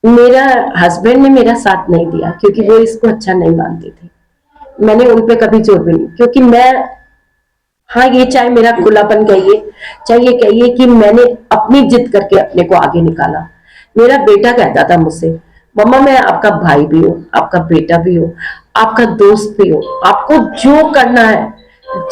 मेरा हस्बैंड ने मेरा साथ नहीं दिया, क्योंकि वो इसको अच्छा नहीं मानते थे। मैंने उन पे कभी जोर भी नहीं, क्योंकि मैं, हाँ, ये चाहे मेरा खुलापन कहिए, चाहे ये कहिए कि मैंने अपनी जिद करके अपने को आगे निकाला। मेरा बेटा कहता था मुझसे, मम्मा मैं आपका भाई भी हूँ, आपका बेटा भी हूँ, आपका दोस्त भी हूँ, आपको जो करना है,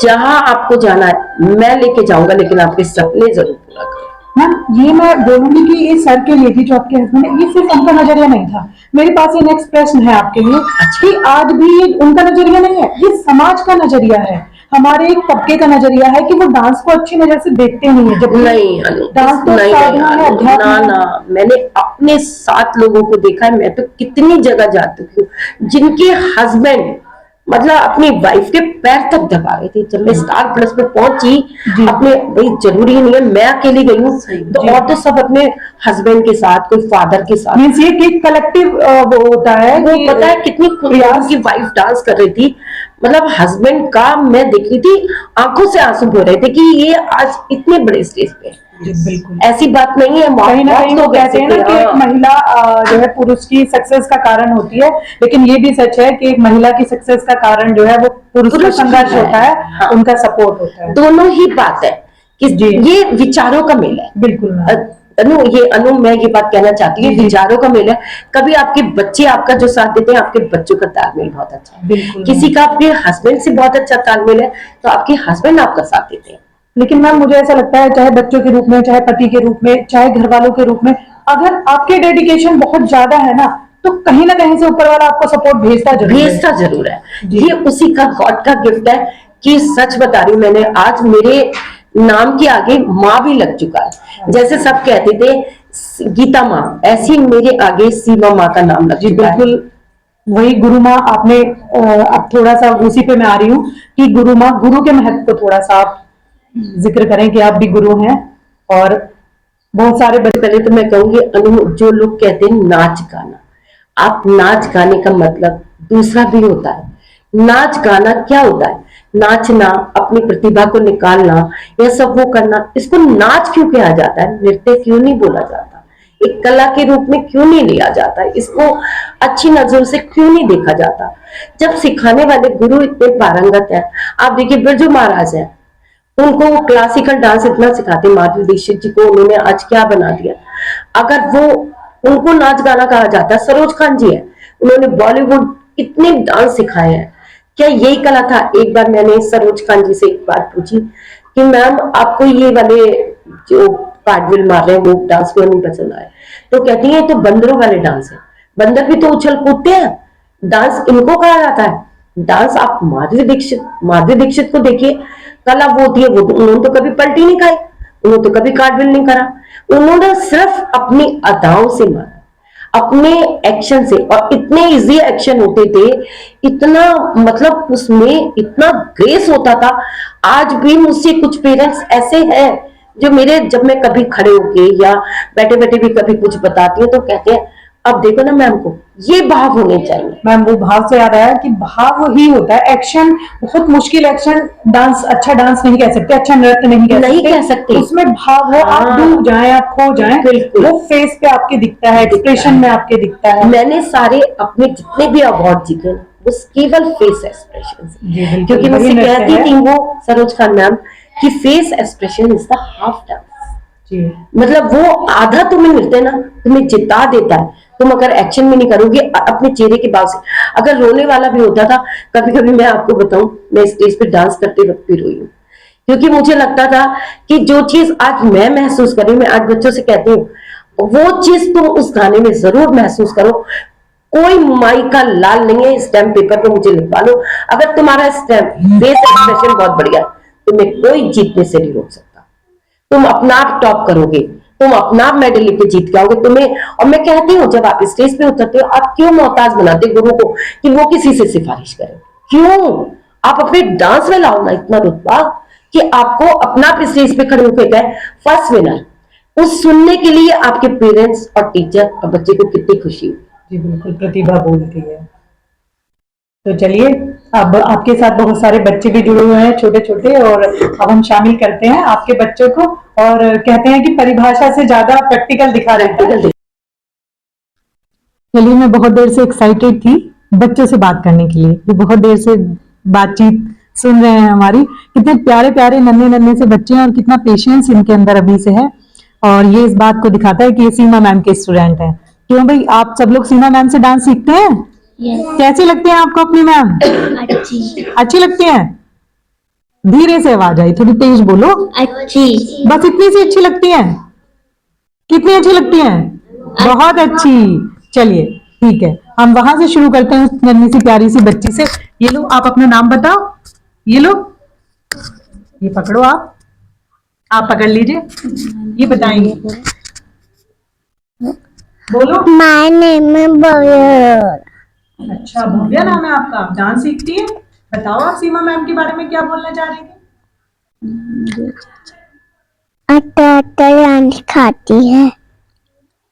जहां आपको जाना है मैं लेके जाऊंगा, लेकिन आपके सपने जरूर पूरा करूंगा। मैम, ये मैं बोलूंगी कि ये सर के लिए थी, जो आपके हस्बैंड है, ये सिर्फ उनका नजरिया नहीं था। मेरे पास ये नेक्स्ट प्रश्न है आपके लिए कि आज भी ये उनका नजरिया नहीं है, ये समाज का नजरिया है, हमारे एक तबके का नजरिया है कि वो डांस को अच्छी नजर से देखते नहीं है। जब नहीं डांस तो ना ना, मैंने अपने 7 लोगों को देखा है। मैं तो कितनी जगह जा चुकी हूँ जिनके हस्बैंड मतलब अपनी वाइफ के पैर तक दबा गए थे। जब मैं स्टार प्लस पे पहुंची, अपने, भाई जरूरी नहीं है मैं अकेली गई हूँ, तो और तो सब अपने हस्बैंड के साथ, कोई फादर के साथ। मींस ये कि कलेक्टिव वो होता है, वो पता है कितनी की वाइफ डांस कर रही थी, मतलब हस्बैंड का मैं देख रही थी, आंखों से आंसू बह रहे थे कि ये आज इतने बड़े स्टेज पे। बिल्कुल ऐसी बात नहीं है, कहीं ना कहीं वो कहते हैं ना कि एक महिला जो है पुरुष की सक्सेस का कारण होती है, लेकिन ये भी सच है कि एक महिला की सक्सेस का कारण जो है वो पुरुष का संघर्ष होता है। हाँ। उनका सपोर्ट होता है। दोनों ही बात है कि ये विचारों का मेल है। बिल्कुल अनु मैं ये बात कहना चाहती हूँ, विचारों का मेल है। कभी आपके बच्चे आपका जो साथ देते हैं, आपके बच्चों का तालमेल बहुत अच्छा है। किसी का आपके हस्बैंड से बहुत अच्छा तालमेल है, तो आपके हस्बैंड आपका साथ देते हैं। लेकिन मैम मुझे ऐसा लगता है, चाहे बच्चों के रूप में, चाहे पति के रूप में, चाहे घर वालों के रूप में, अगर आपके डेडिकेशन बहुत ज्यादा है ना, तो कहीं ना कहीं से ऊपर वाला आपको सपोर्ट भेजता जरूर है। ये उसी का गॉड का गिफ्ट है कि सच बता रही हूँ, मैंने आज नाम के आगे माँ भी लग चुका है। जैसे सब कहते थे गीता माँ, ऐसी मेरे आगे सीमा माँ का नाम लग जी चुका है। बिल्कुल, वही गुरु माँ आपने अब थोड़ा सा उसी पे मैं आ रही हूँ कि गुरु माँ, गुरु के महत्व को थोड़ा सा आप जिक्र करें कि आप भी गुरु हैं और बहुत सारे पहले तो मैं कहूंगी अनु, जो लोग कहते हैं नाच गाना, आप नाच गाने का मतलब दूसरा भी होता है। नाच गाना क्या होता है? नाचना, अपनी प्रतिभा को निकालना, यह सब वो करना, इसको नाच क्यों कहा जाता है? नृत्य क्यों नहीं बोला जाता? एक कला के रूप में क्यों नहीं लिया जाता? इसको अच्छी नजरों से क्यों नहीं देखा जाता? जब सिखाने वाले गुरु इतने पारंगत हैं, आप देखिए बिरजू महाराज हैं, उनको क्लासिकल डांस इतना सिखाते, माधुरी दीक्षित जी को उन्होंने आज क्या बना दिया। अगर वो उनको नाच गाना कहा जाता है, सरोज खान जी है, उन्होंने बॉलीवुड कितने डांस सिखाए हैं, क्या यही कला था? एक बार मैंने सरोज खान जी से एक बात पूछी कि मैम आपको ये वाले जो कार्डविल मार रहे हैं वो डांस क्यों नहीं पसंद आए? तो कहती है तो बंदरों वाले डांस है, बंदर भी तो उछल कूदते हैं, डांस इनको कहा जाता है डांस। आप माधुरी दीक्षित को देखिए, कला वो होती है, वो उन्होंने तो कभी पलटी नहीं खाई, उन्होंने तो कभी कार्डविल नहीं करा, उन्होंने सिर्फ अपनी अदाओं से मारा, अपने एक्शन से, और इतने इजी एक्शन होते थे, इतना मतलब उसमें इतना ग्रेस होता था। आज भी मुझसे कुछ पेरेंट्स ऐसे हैं जो मेरे, जब मैं कभी खड़े होके या बैठे बैठे भी कभी कुछ बताती हूँ तो कहते हैं अब देखो ना मैम को, ये भाव होने चाहिए। मैम वो भाव से याद आया कि भाव ही होता है, एक्शन बहुत मुश्किल, एक्शन डांस, अच्छा डांस नहीं कह सकते, अच्छा नृत्य नहीं कह सकते, उसमें भाव हो, आप डूब जाएं, आप खो जाएं, बिल्कुल वो फेस पे आपके दिखता है, एक्सप्रेशन में आपके दिखता है। मैंने सारे अपने जितने भी अवार्ड जीते वो केवल फेस एक्सप्रेशन से, क्योंकि मुझसे कहती थी वो सरोज खान मैम कि face expression is the half dance. मतलब वो आधा तुम्हें मिलते ना, तुम्हें जिता देता है। तुम अगर एक्शन में नहीं करोगे अपने चेहरे के भाव से, अगर रोने वाला भी होता था, कभी कभी मैं आपको बताऊं, मैं स्टेज पे डांस करते वक्त भी रोई हूँ, क्योंकि मुझे लगता था कि जो चीज आज मैं महसूस कर रही हूँ, मैं आज बच्चों से कहती हूँ वो चीज तुम उस गाने में जरूर महसूस करो। कोई माई का लाल नहीं है, स्टैम्प पेपर पे मुझे लिखवा लो, अगर तुम्हारा स्टैम्प फेस एक्सप्रेशन बहुत बढ़िया है, तुम्हें कोई जीतने से नहीं रोक सकता। तुम अपना आप टॉप करोगे, तुम अपना आप मेडल लेके जीत के आओगे तुम्हें। और मैं कहती हूँ जब आप स्टेज पे उतरते हो, आप क्यों मोहताज बनाते गुरु को कि वो किसी से सिफारिश करे? क्यों? आप अपने डांस में लाओ ना इतना रुतबा कि आपको अपना आप स्टेज पे खड़े होकर गए फर्स्ट विनर, उस सुनने के लिए आपके पेरेंट्स और टीचर और बच्चे को कितनी खुशी हुई। जी बिल्कुल, प्रतिभा बोलती है। तो चलिए, अब आपके साथ बहुत सारे बच्चे भी जुड़े हुए हैं छोटे छोटे, और अब हम शामिल करते हैं आपके बच्चों को, और कहते हैं कि परिभाषा से ज्यादा प्रैक्टिकल दिखा देते हैं। चलिए, मैं बहुत देर से एक्साइटेड थी बच्चों से बात करने के लिए, ये बहुत देर से बातचीत सुन रहे हैं हमारी, कितने प्यारे प्यारे नन्हे नन्हे से बच्चे हैं और कितना पेशेंस इनके अंदर अभी से है, और ये इस बात को दिखाता है कि ये सीमा मैम के स्टूडेंट हैं। क्यों भाई, आप सब लोग सीमा मैम से डांस सीखते हैं? कैसी लगती है आपको अपनी मैम? अच्छी लगती है? धीरे से आवाज आई, थोड़ी तेज बोलो। अच्छी। बस इतनी सी अच्छी लगती है? कितनी अच्छी लगती है? बहुत अच्छी। चलिए ठीक है, हम वहां से शुरू करते हैं, नन्ही सी प्यारी सी बच्ची से। ये लो, आप अपना नाम बताओ। ये लो, ये पकड़ो, आप पकड़ लीजिए, ये बताएंगे, बोलो। माय नेम इज भव्य। अच्छा, भव्या नाम है आपका, आप डांस सीखती है? बताओ आप सीमा मैम के बारे में क्या बोलना चाह रही थी? अच्छा डांस सिखाती है।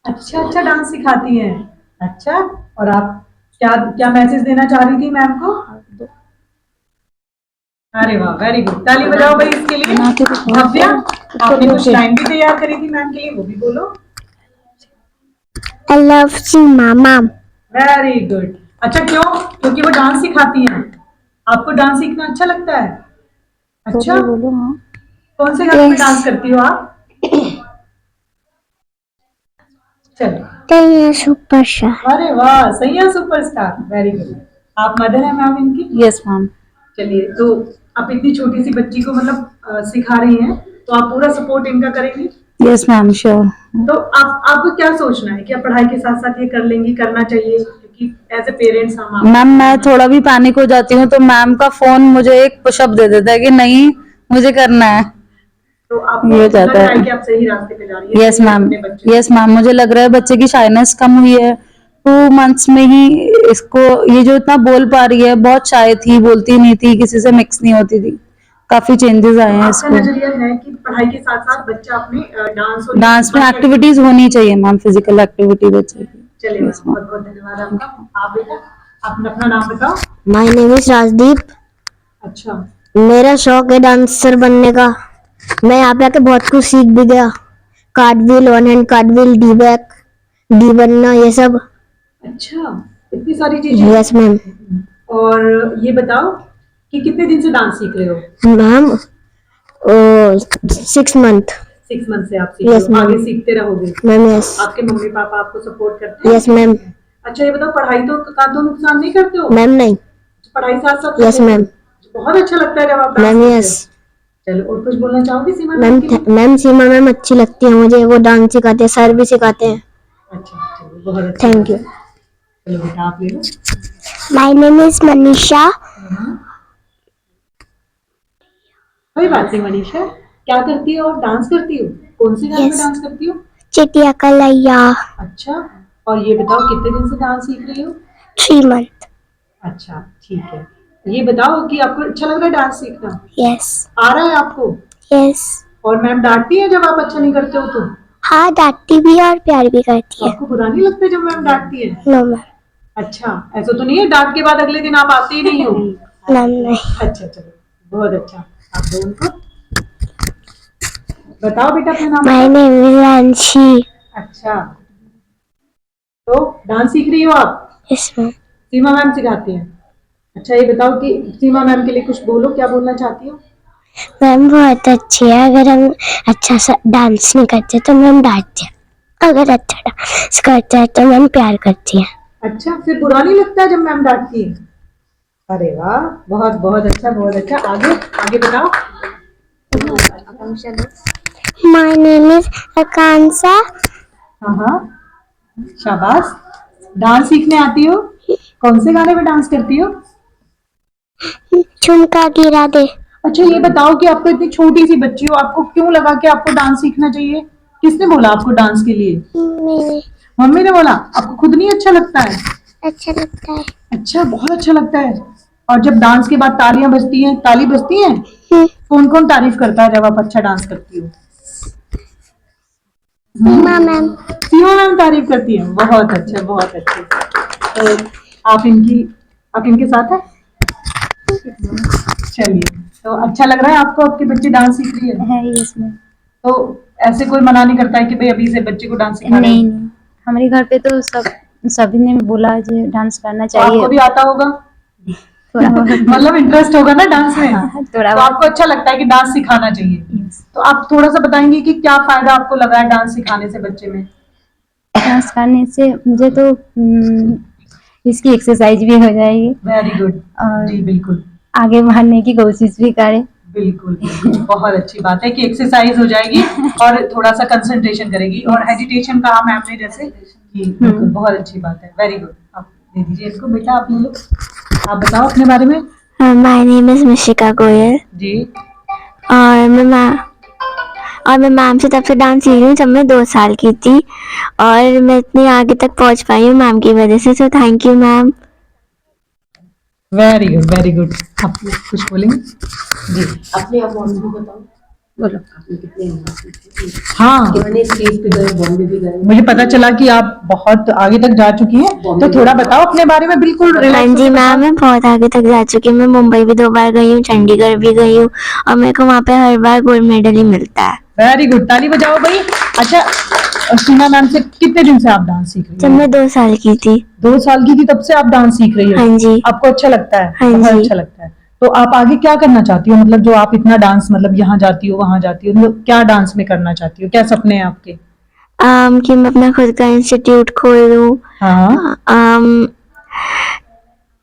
अच्छा अच्छा डांस सिखाती हैं। अच्छा, और आप क्या क्या मैसेज देना चाह रही थी मैम को? अरे वाह, वेरी गुड, ताली बजाओ भाई इसके लिए। भव्या, आपने कुछ लाइन भी तैयार करी थी मैम के लिए, वो भी बोलो। I love Seema ma'am. Very good. अच्छा, क्यों? क्योंकि वो डांस सिखाती हैं। आपको डांस सीखना अच्छा लगता है? अच्छा, बोलो हाँ। कौन से गाने में डांस करती हो आप? चलो, सुपरस्टार। अरे वाह, सही है, सुपरस्टार, वेरी गुड। आप मदर है मैम इनकी? Yes ma'am. चलिए, तो आप इतनी छोटी सी बच्ची को मतलब सिखा रही हैं, तो आप पूरा सपोर्ट इनका करेंगी? Yes ma'am, sure. तो आपको क्या सोचना है कि आप पढ़ाई के साथ साथ ये कर लेंगी, करना चाहिए, क्योंकि एज ए पेरेंट्स हम मैम, मैं थोड़ा भी पैनिक हो जाती हूँ तो मैम का फोन मुझे एक पुशअप दे देता है कि नहीं मुझे करना है। तो आपको ये लग जाता रहा है। है कि आप सही रास्ते पे जा रही हैं यस मैम, अपने बच्चे को। यस मैम, मुझे लग रहा है बच्चे की शाइनेस कम हुई है 2 मंथ्स में ही। इसको ये जो इतना बोल पा रही है, बहुत शाय थी, बोलती नहीं थी, किसी से मिक्स नहीं होती थी, काफी चेंजेस आए हैं आपका इसको। नजरिया है कि पढ़ाई के साथ साथ बच्चा अपने डांस और डांस में एक्टिविटीज होनी चाहिए मैम, फिजिकल एक्टिविटी बच्चे की। चलिए मैम, बहुत बहुत धन्यवाद आपका। आप बेटा आपने अपना नाम बताओ। My name is Rajdeep. अच्छा, मेरा शौक है डांसर बनने का। मैं यहाँ पे आके बहुत कुछ सीख भी गया। कार्टव्हील, वन हैंड कार्टव्हील, डी बैक, डी बनना, ये सब। अच्छा, इतनी सारी चीजें। Yes ma'am. और ये बताओ कि कितने दिन से डांस सीख रहे हो? Ma'am 6 month. 6 मंथ से आप सीख रहे Yes, हो, ma'am. आगे सीखते रहोगे। Ma'am yes. आपके मम्मी पापा आपको सपोर्ट करते हैं? Yes ma'am. अच्छा, ये बताओ पढ़ाई तो का तो नुकसान नहीं करते हो? मैम नहीं। पढ़ाई साथ साथ यस करते हो? मैम। बहुत अच्छा लगता है जब आप डांस मैम करते हो। यस। चलो, और कुछ बोलना चाहोगे सीमा मैम मैम के लिए? मैम सीमा मैम अच्छी लगती है मुझे। वो डांस सिखाते हैं, सर भी सिखाते हैं। अच्छा, चलो बहुत अच्छा। Thank you. चलो बेटा आप ले लो। My name is Manisha. कोई बात नहीं मनीषा, क्या करती हो? डांस करती हो? कौन से गाने पे Yes. डांस करती हो? चिटिया कलैया। अच्छा, और ये बताओ कितने दिन से डांस सीख रही हो? 3 मंथ। अच्छा, ठीक है। ये बताओ कि आपको अच्छा लग रहा है डांस सीखना? यस आ रहा है आपको? यस। और मैम डांटती है जब आप अच्छा नहीं करते हो तो? हाँ, डांटती भी है और प्यार भी करती है। आपको बुरा नहीं लगता जब मैम डांटती है? No ma'am. अच्छा, ऐसा तो नहीं है डांट के बाद अगले दिन आप आते ही नहीं हो? मैम नहीं। अच्छा, चलो बहुत अच्छा। आप दो उनको। बताओ बेटा अपना नाम माय बताओ। नेम इज अंशी। अच्छा, तो डांस सीख रही हो आप? Yes ma'am. सीमा मैम सिखाती हैं। अच्छा, ये बताओ कि सीमा मैम के लिए कुछ बोलो, क्या बोलना चाहती हो? मैम बहुत अच्छी है। अगर हम अच्छा सा डांस नहीं करते तो मैम डांटती है। अगर अच्छा डांस करते हैं तो मैम प्यार करती है। अच्छा, फिर बुरा नहीं लगता है जब मैम डांटती है? अरे वाह, बहुत बहुत अच्छा, बहुत अच्छा। आगे आगे बताओ। माय नेम इज आकांक्षा। हाँ हाँ, शाबाश। डांस सीखने आती हो? कौन से गाने पे डांस करती हो? झुमका गिरा दे। अच्छा, ये बताओ कि आपको इतनी छोटी सी बच्ची हो, आपको क्यों लगा कि आपको डांस सीखना चाहिए? किसने बोला आपको डांस के लिए? मेरे मम्मी ने बोला? आपको खुद नहीं अच्छा लगता है? अच्छा लगता है। अच्छा, बहुत अच्छा लगता है। और जब डांस के बाद तालियां बजती हैं, ताली बजती हैं, हम्म, कौन कौन तारीफ करता है जब आप अच्छा डांस करती हो? सीमा मैम। सीमा मैम तारीफ करती है। बहुत अच्छे, बहुत अच्छे। तो आप इनके साथ हैं? चलिए, तो अच्छा लग रहा है आपको आपकी बच्ची डांस सीख रही है? Yes ma'am. तो ऐसे कोई मना नहीं करता है कि भाई अभी से बच्चे को डांस सिखा रहे नहीं हैं? नहीं, हमारे घर पे तो सभी ने बोला जो डांस करना तो आपको भी चाहिए। आता होगा? थोड़ा बहुत। मतलब इंटरेस्ट होगा ना डांस में? हाँ, थोड़ा तो बहुत। आपको अच्छा लगता है कि डांस सिखाना चाहिए? Yes. तो आप थोड़ा सा बताएंगे कि क्या फायदा आपको लगा है डांस सिखाने से बच्चे में? डांस करने से मुझे तो इसकी एक्सरसाइज भी हो जाएगी वेरी गुड। और जी बिल्कुल आगे बढ़ने की कोशिश भी करे। बिल्कुल बिल्कुल, बहुत अच्छी बात है कि एक्सरसाइज हो जाएगी और थोड़ा सा कंसंट्रेशन करेगी। और हेजिटेशन कहा मैम ने जैसे कि बिल्कुल बहुत अच्छी बात है। Very good. आप दे दीजिए इनको। बेटा आप ले लो। आप बताओ अपने बारे में। My name is Mishika Goyal. जी, और मैं मैम से तब से डांस सीख रही हूँ जब मैं 2 साल की थी। और मैं इतनी आगे तक पहुँच पाई हूँ मैम की वजह से। तो thank you ma'am. Very good very good. आप कुछ बोलेंगे? जी, अपने आप और भी बताओ। बोलो। आपने कितने हाँ, कितने स्टेज पे गए, बॉम्बे भी गए? मुझे पता चला कि आप बहुत आगे तक जा चुकी हैं, तो थोड़ा बताओ अपने बारे में। बिल्कुल हाँ रिलैक्स जी होके मैम, बताओ। मैं बहुत आगे तक जा चुकी हूँ। मैं मुंबई भी 2 बार गई हूँ, चंडीगढ़ भी गई हूँ। और मेरे को वहाँ पे हर बार गोल्ड मेडल ही मिलता है। वेरी गुड, ताली बजाओ भाई। अच्छा, सीमा मैम से कितने दिन से आप डांस सीख रही जब हो? मैं 2 साल की थी। 2 साल की थी तब से आप डांस सीख रही हो? हाँ जी। आपको अच्छा लगता है? हाँ बहुत जी। अच्छा लगता है। तो आप आगे क्या करना चाहती हो? मतलब जो आप इतना डांस, मतलब यहाँ जाती हो वहां जाती हो, मतलब क्या डांस में करना चाहती हो? क्या सपने हैं आपके? कि मैं अपना खुद का इंस्टीट्यूट खोल दूँ। हाँ, um,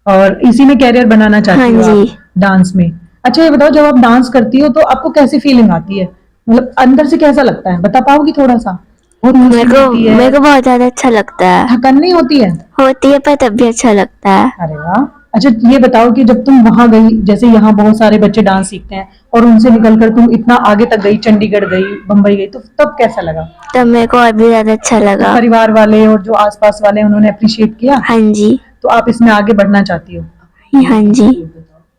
और इसी में कैरियर बनाना चाहती हाँ हो जी। आप डांस में? अच्छा, ये बताओ जब आप डांस करती हो तो आपको कैसी फीलिंग आती है? मतलब अंदर से कैसा लगता है, बता पाओगी थोड़ा सा? बहुत खुशी मिलती है? मेरे को बहुत ज्यादा अच्छा लगता है। थकन नहीं होती है? होती है पर तब भी अच्छा लगता है। अरे वाह, अच्छा ये बताओ कि जब तुम वहां गई, जैसे यहाँ बहुत सारे बच्चे डांस सीखते हैं और उनसे निकलकर तुम इतना आगे तक गई, चंडीगढ़ गई, बम्बई गई, तो तब कैसा लगा? तब मेरे को और भी ज़्यादा अच्छा लगा। परिवार वाले और जो आसपास वाले उन्होंने अप्रिशिएट किया, हाँ जी। तो आप इसमें आगे बढ़ना चाहती हो? हाँ जी।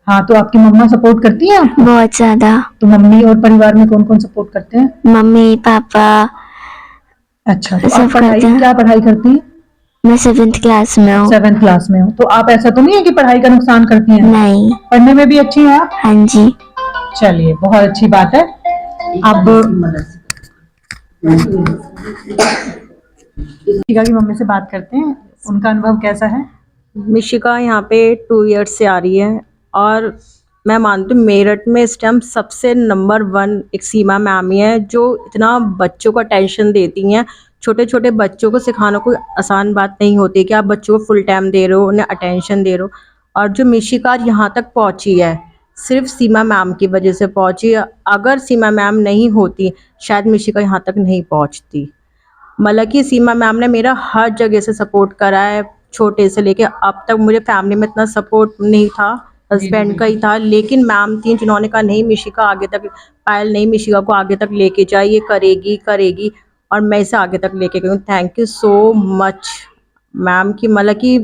हाँ, तो आपकी मम्मा सपोर्ट करती हैं आपको? बहुत ज़्यादा। तो मम्मी और परिवार में कौन कौन सपोर्ट करते हैं? मम्मी पापा अच्छा, तो सब आप पढ़ाई, करते हैं। क्या पढ़ाई करती हैं? मैं 7th क्लास में हूँ। 7th क्लास में हो, तो आप ऐसा तो नहीं है कि पढ़ाई का नुकसान करती हैं? नहीं। पढ़ने में भी अच्छी हैं आप? हाँ जी। चलिए, बहुत अच्छी बात है। अब शिखा की मम्मी से बात करते हैं, उनका अनुभव कैसा है? मिशिका यहाँ पे 2 ईयर्स से आ रही है और मैं मानती हूँ मेरठ में इस टाइम सबसे नंबर 1 एक सीमा मैम ही है जो इतना बच्चों को अटेंशन देती हैं। छोटे छोटे बच्चों को सिखाना कोई आसान बात नहीं होती कि आप बच्चों को फुल टाइम दे रहे हो, उन्हें अटेंशन दे रहे हो। और जो मिशिका यहाँ तक पहुँची है सिर्फ सीमा मैम की वजह से पहुँची है। अगर सीमा मैम नहीं होती शायद मिशिका यहाँ तक नहीं पहुँचती। मतलब कि सीमा मैम ने मेरा हर जगह से सपोर्ट करा है, छोटे से लेके अब तक। मुझे फैमिली में इतना सपोर्ट नहीं था, हस्बैंड का ही था, लेकिन मैम थी जिन्होंने कहा नहीं मिशिका आगे तक, पायल नहीं मिशिका को आगे तक लेके जाए, ये करेगी करेगी, और मैं इसे आगे तक लेके गई हूँ। Thank you so much ma'am की। मतलब कि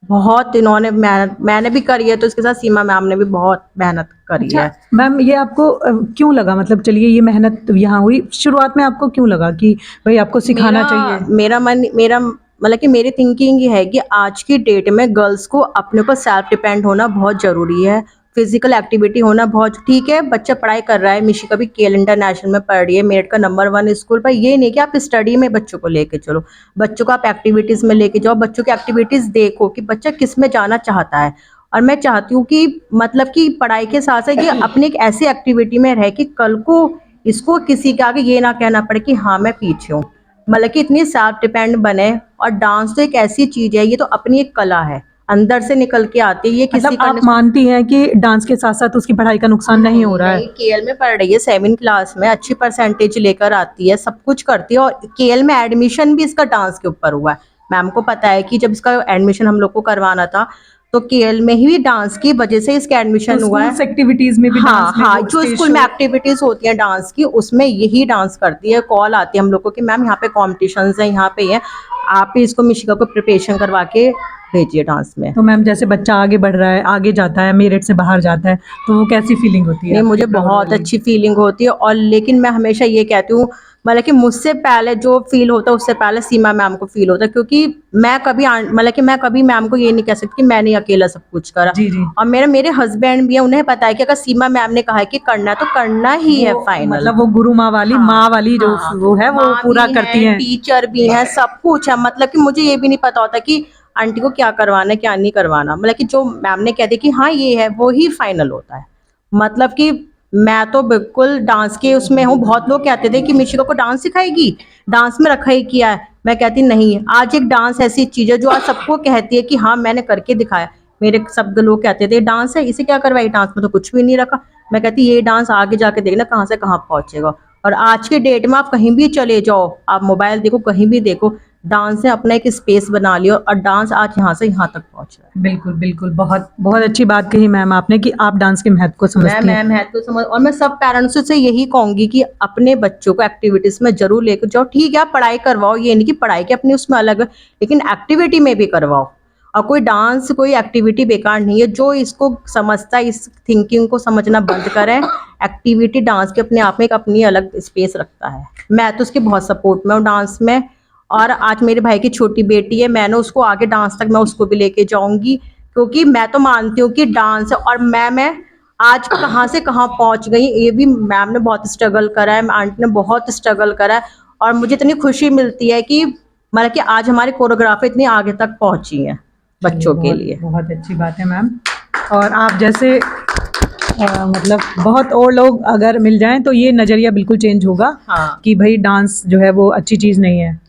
बहुत इन्होंने मेहनत, मैंने भी करी है तो इसके साथ सीमा मैम ने भी बहुत मेहनत करी है। मैम ये आपको क्यों लगा, मतलब चलिए ये मेहनत यहाँ हुई, शुरुआत में आपको क्यों लगा कि भाई आपको सिखाना चाहिए? मेरा मतलब कि मेरी थिंकिंग ये है कि आज की डेट में गर्ल्स को अपने ऊपर सेल्फ डिपेंड होना बहुत ज़रूरी है। फिजिकल एक्टिविटी होना बहुत ठीक है। बच्चा पढ़ाई कर रहा है, मिशिका भी केएल इंटरनेशनल में पढ़ रही है, मेरठ का नंबर 1 स्कूल, पर ये नहीं कि आप स्टडी में बच्चों को लेके चलो, बच्चों को आप एक्टिविटीज़ में लेके जाओ, बच्चों की एक्टिविटीज़ देखो कि बच्चा किस में जाना चाहता है। और मैं चाहती हूँ कि मतलब कि पढ़ाई के साथ साथ ये अपनी एक ऐसी एक्टिविटी में रहे कि कल को इसको किसी के आगे ये ना कहना पड़े कि हाँ मैं पीछे हूँ। मतलब कि इतनी सेल्फ डिपेंड बने। और डांस तो एक ऐसी चीज है, ये तो अपनी एक कला है, अंदर से निकल के आती है, ये किसी मतलब आप मानती हैं कि डांस के साथ साथ उसकी पढ़ाई का नुकसान नहीं हो रहा है? केएल में पढ़ रही है, 7 क्लास में, अच्छी परसेंटेज लेकर आती है, सब कुछ करती है। और केएल में एडमिशन भी इसका डांस के ऊपर हुआ है। मैम को पता है कि जब इसका एडमिशन हम लोग को करवाना था तो केएल में ही डांस की वजह से इसका एडमिशन तो हुआ है। एक्टिविटीज में भी हाँ डांस में हाँ, वो जो स्टेज स्कूल में एक्टिविटीज होती है डांस की उसमें यही डांस करती है। कॉल आती है हम लोग को कि मैम यहाँ पे कॉम्पिटिशन्स है, यहाँ पे है, आप ही इसको मिशिका को प्रिपरेशन करवा के भेजिए डांस में। तो मैम जैसे बच्चा आगे बढ़ रहा है, आगे जाता है, मेरठ से बाहर जाता है, तो वो कैसी फीलिंग होती है? नहीं, मुझे बहुत अच्छी फीलिंग होती है। और लेकिन मैं हमेशा ये कहती हूँ, मतलब कि मुझसे पहले जो फील होता है उससे पहले सीमा मैम को फील होता है, क्योंकि मैं कभी मतलब कि मैं कभी मैम को ये नहीं कह सकती कि मैंने अकेला सब कुछ करा। जी जी। और मेरे हस्बैंड भी है, उन्हें पता है कि अगर सीमा मैम ने कहा है कि करना है तो करना ही है फाइनल। मतलब वो गुरु माँ वाली, माँ वाली जो वो है वो पूरा करती है, टीचर भी है, सब कुछ है। मतलब कि मुझे ये भी नहीं पता होता कि आंटी को क्या करवाना है क्या नहीं करवाना। मतलब कि जो मैम ने कह दिया कि हाँ ये है वो ही फाइनल होता है। मतलब कि मैं तो बिल्कुल डांस के उसमें हूँ। बहुत लोग कहते थे कि मिशिका को डांस सिखाएगी, डांस में रखा ही किया है। मैं कहती नहीं, आज एक डांस ऐसी चीज है जो आज सबको कहती है कि हाँ मैंने करके दिखाया। मेरे सब लोग कहते थे डांस है, इसे क्या करवाई, डांस में तो कुछ भी नहीं रखा। मैं कहती ये डांस आगे जाके देखना कहाँ से कहाँ पहुंचेगा। और आज के डेट में आप कहीं भी चले जाओ, आप मोबाइल देखो, कहीं भी देखो, डांस ने अपना एक स्पेस बना लिया और डांस आज यहाँ से यहाँ तक पहुंच रहा है। बिल्कुल बिल्कुल, बहुत बहुत अच्छी बात कही मैम आपने कि आप डांस के महत्व को समझती हैं। मैं महत्व समझ, और मैं सब पेरेंट्स से यही कहूंगी कि अपने बच्चों को एक्टिविटीज में जरूर लेकर जाओ। ठीक है आप पढ़ाई करवाओ, ये नहीं कि पढ़ाई के अपनी उसमें अलग, लेकिन एक्टिविटी में भी करवाओ। और कोई डांस कोई एक्टिविटी बेकार नहीं है। जो इसको समझता है, इस थिंकिंग को समझना बंद करें। एक्टिविटी डांस के अपने आप में एक अपनी अलग स्पेस रखता है। मैं तो उसके बहुत सपोर्ट में हूँ डांस में। और आज मेरे भाई की छोटी बेटी है, मैंने उसको आगे डांस तक मैं उसको भी लेके जाऊंगी, क्योंकि मैं तो मानती हूँ कि डांस है। और मैं आज कहाँ से कहाँ पहुँच गई, ये भी मैम ने बहुत स्ट्रगल करा है, आंटी ने बहुत स्ट्रगल करा है। और मुझे इतनी खुशी मिलती है कि मतलब कि आज हमारी कोरियोग्राफी इतनी आगे तक पहुँची है बच्चों के लिए। बहुत अच्छी बात है मैम। और आप जैसे मतलब बहुत और लोग अगर मिल जाएं तो ये नज़रिया बिल्कुल चेंज होगा। हाँ। कि भाई डांस जो है वो अच्छी चीज़ नहीं है।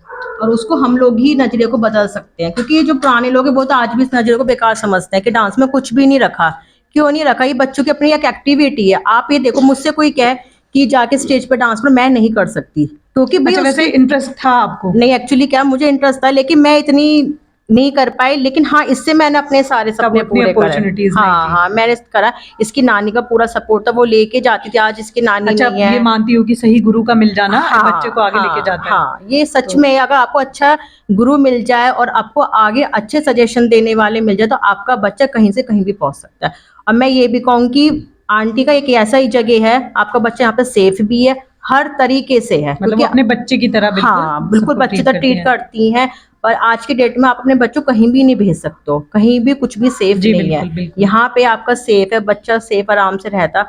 और उसको हम लोग ही नजरिए को बदल सकते हैं, क्योंकि ये जो पुराने लोग हैं वो तो आज भी इस नजरिए को बेकार समझते हैं कि डांस में कुछ भी नहीं रखा। क्यों नहीं रखा, ये बच्चों की अपनी एक एक्टिविटी है। आप ये देखो, मुझसे कोई कहे कि जाके स्टेज पर डांस करो, मैं नहीं कर सकती, क्योंकि भाई अच्छा, वैसे इंटरेस्ट था आपको? नहीं, एक्चुअली क्या मुझे इंटरेस्ट था, लेकिन मैं इतनी नहीं कर पाई, लेकिन हाँ इससे मैंने अपने सारे सपने अपनी पूरे करे। opportunities हाँ नहीं थी। हाँ मैंने करा। इसकी नानी का पूरा सपोर्ट था, वो लेके जाती थी। आज इसकी नानी अच्छा, नहीं है। ये मानती हूँ कि सही गुरु का मिल जाना बच्चे को आगे लेके जाता है। हाँ ये सच में, अगर आपको अच्छा गुरु मिल जाए और आपको आगे अच्छे सजेशन देने वाले मिल जाए तो आपका बच्चा कहीं से कहीं भी पहुंच सकता है। और मैं ये भी कहूँगी आंटी का एक ऐसा ही जगह है, आपका बच्चा यहाँ पे सेफ भी है, हर तरीके से है। मतलब वो अपने बच्चे की तरह बिल्कुल हाँ बिल्कुल सबको बच्चे treat तो करती ट्रीट हैं। करती हैं। और आज के डेट में आप अपने बच्चों को कहीं भी नहीं भेज सकते हो, कहीं भी कुछ भी सेफ जी, नहीं है। बिल्कुल, बिल्कुल। यहाँ पे आपका सेफ है, बच्चा सेफ आराम से रहता।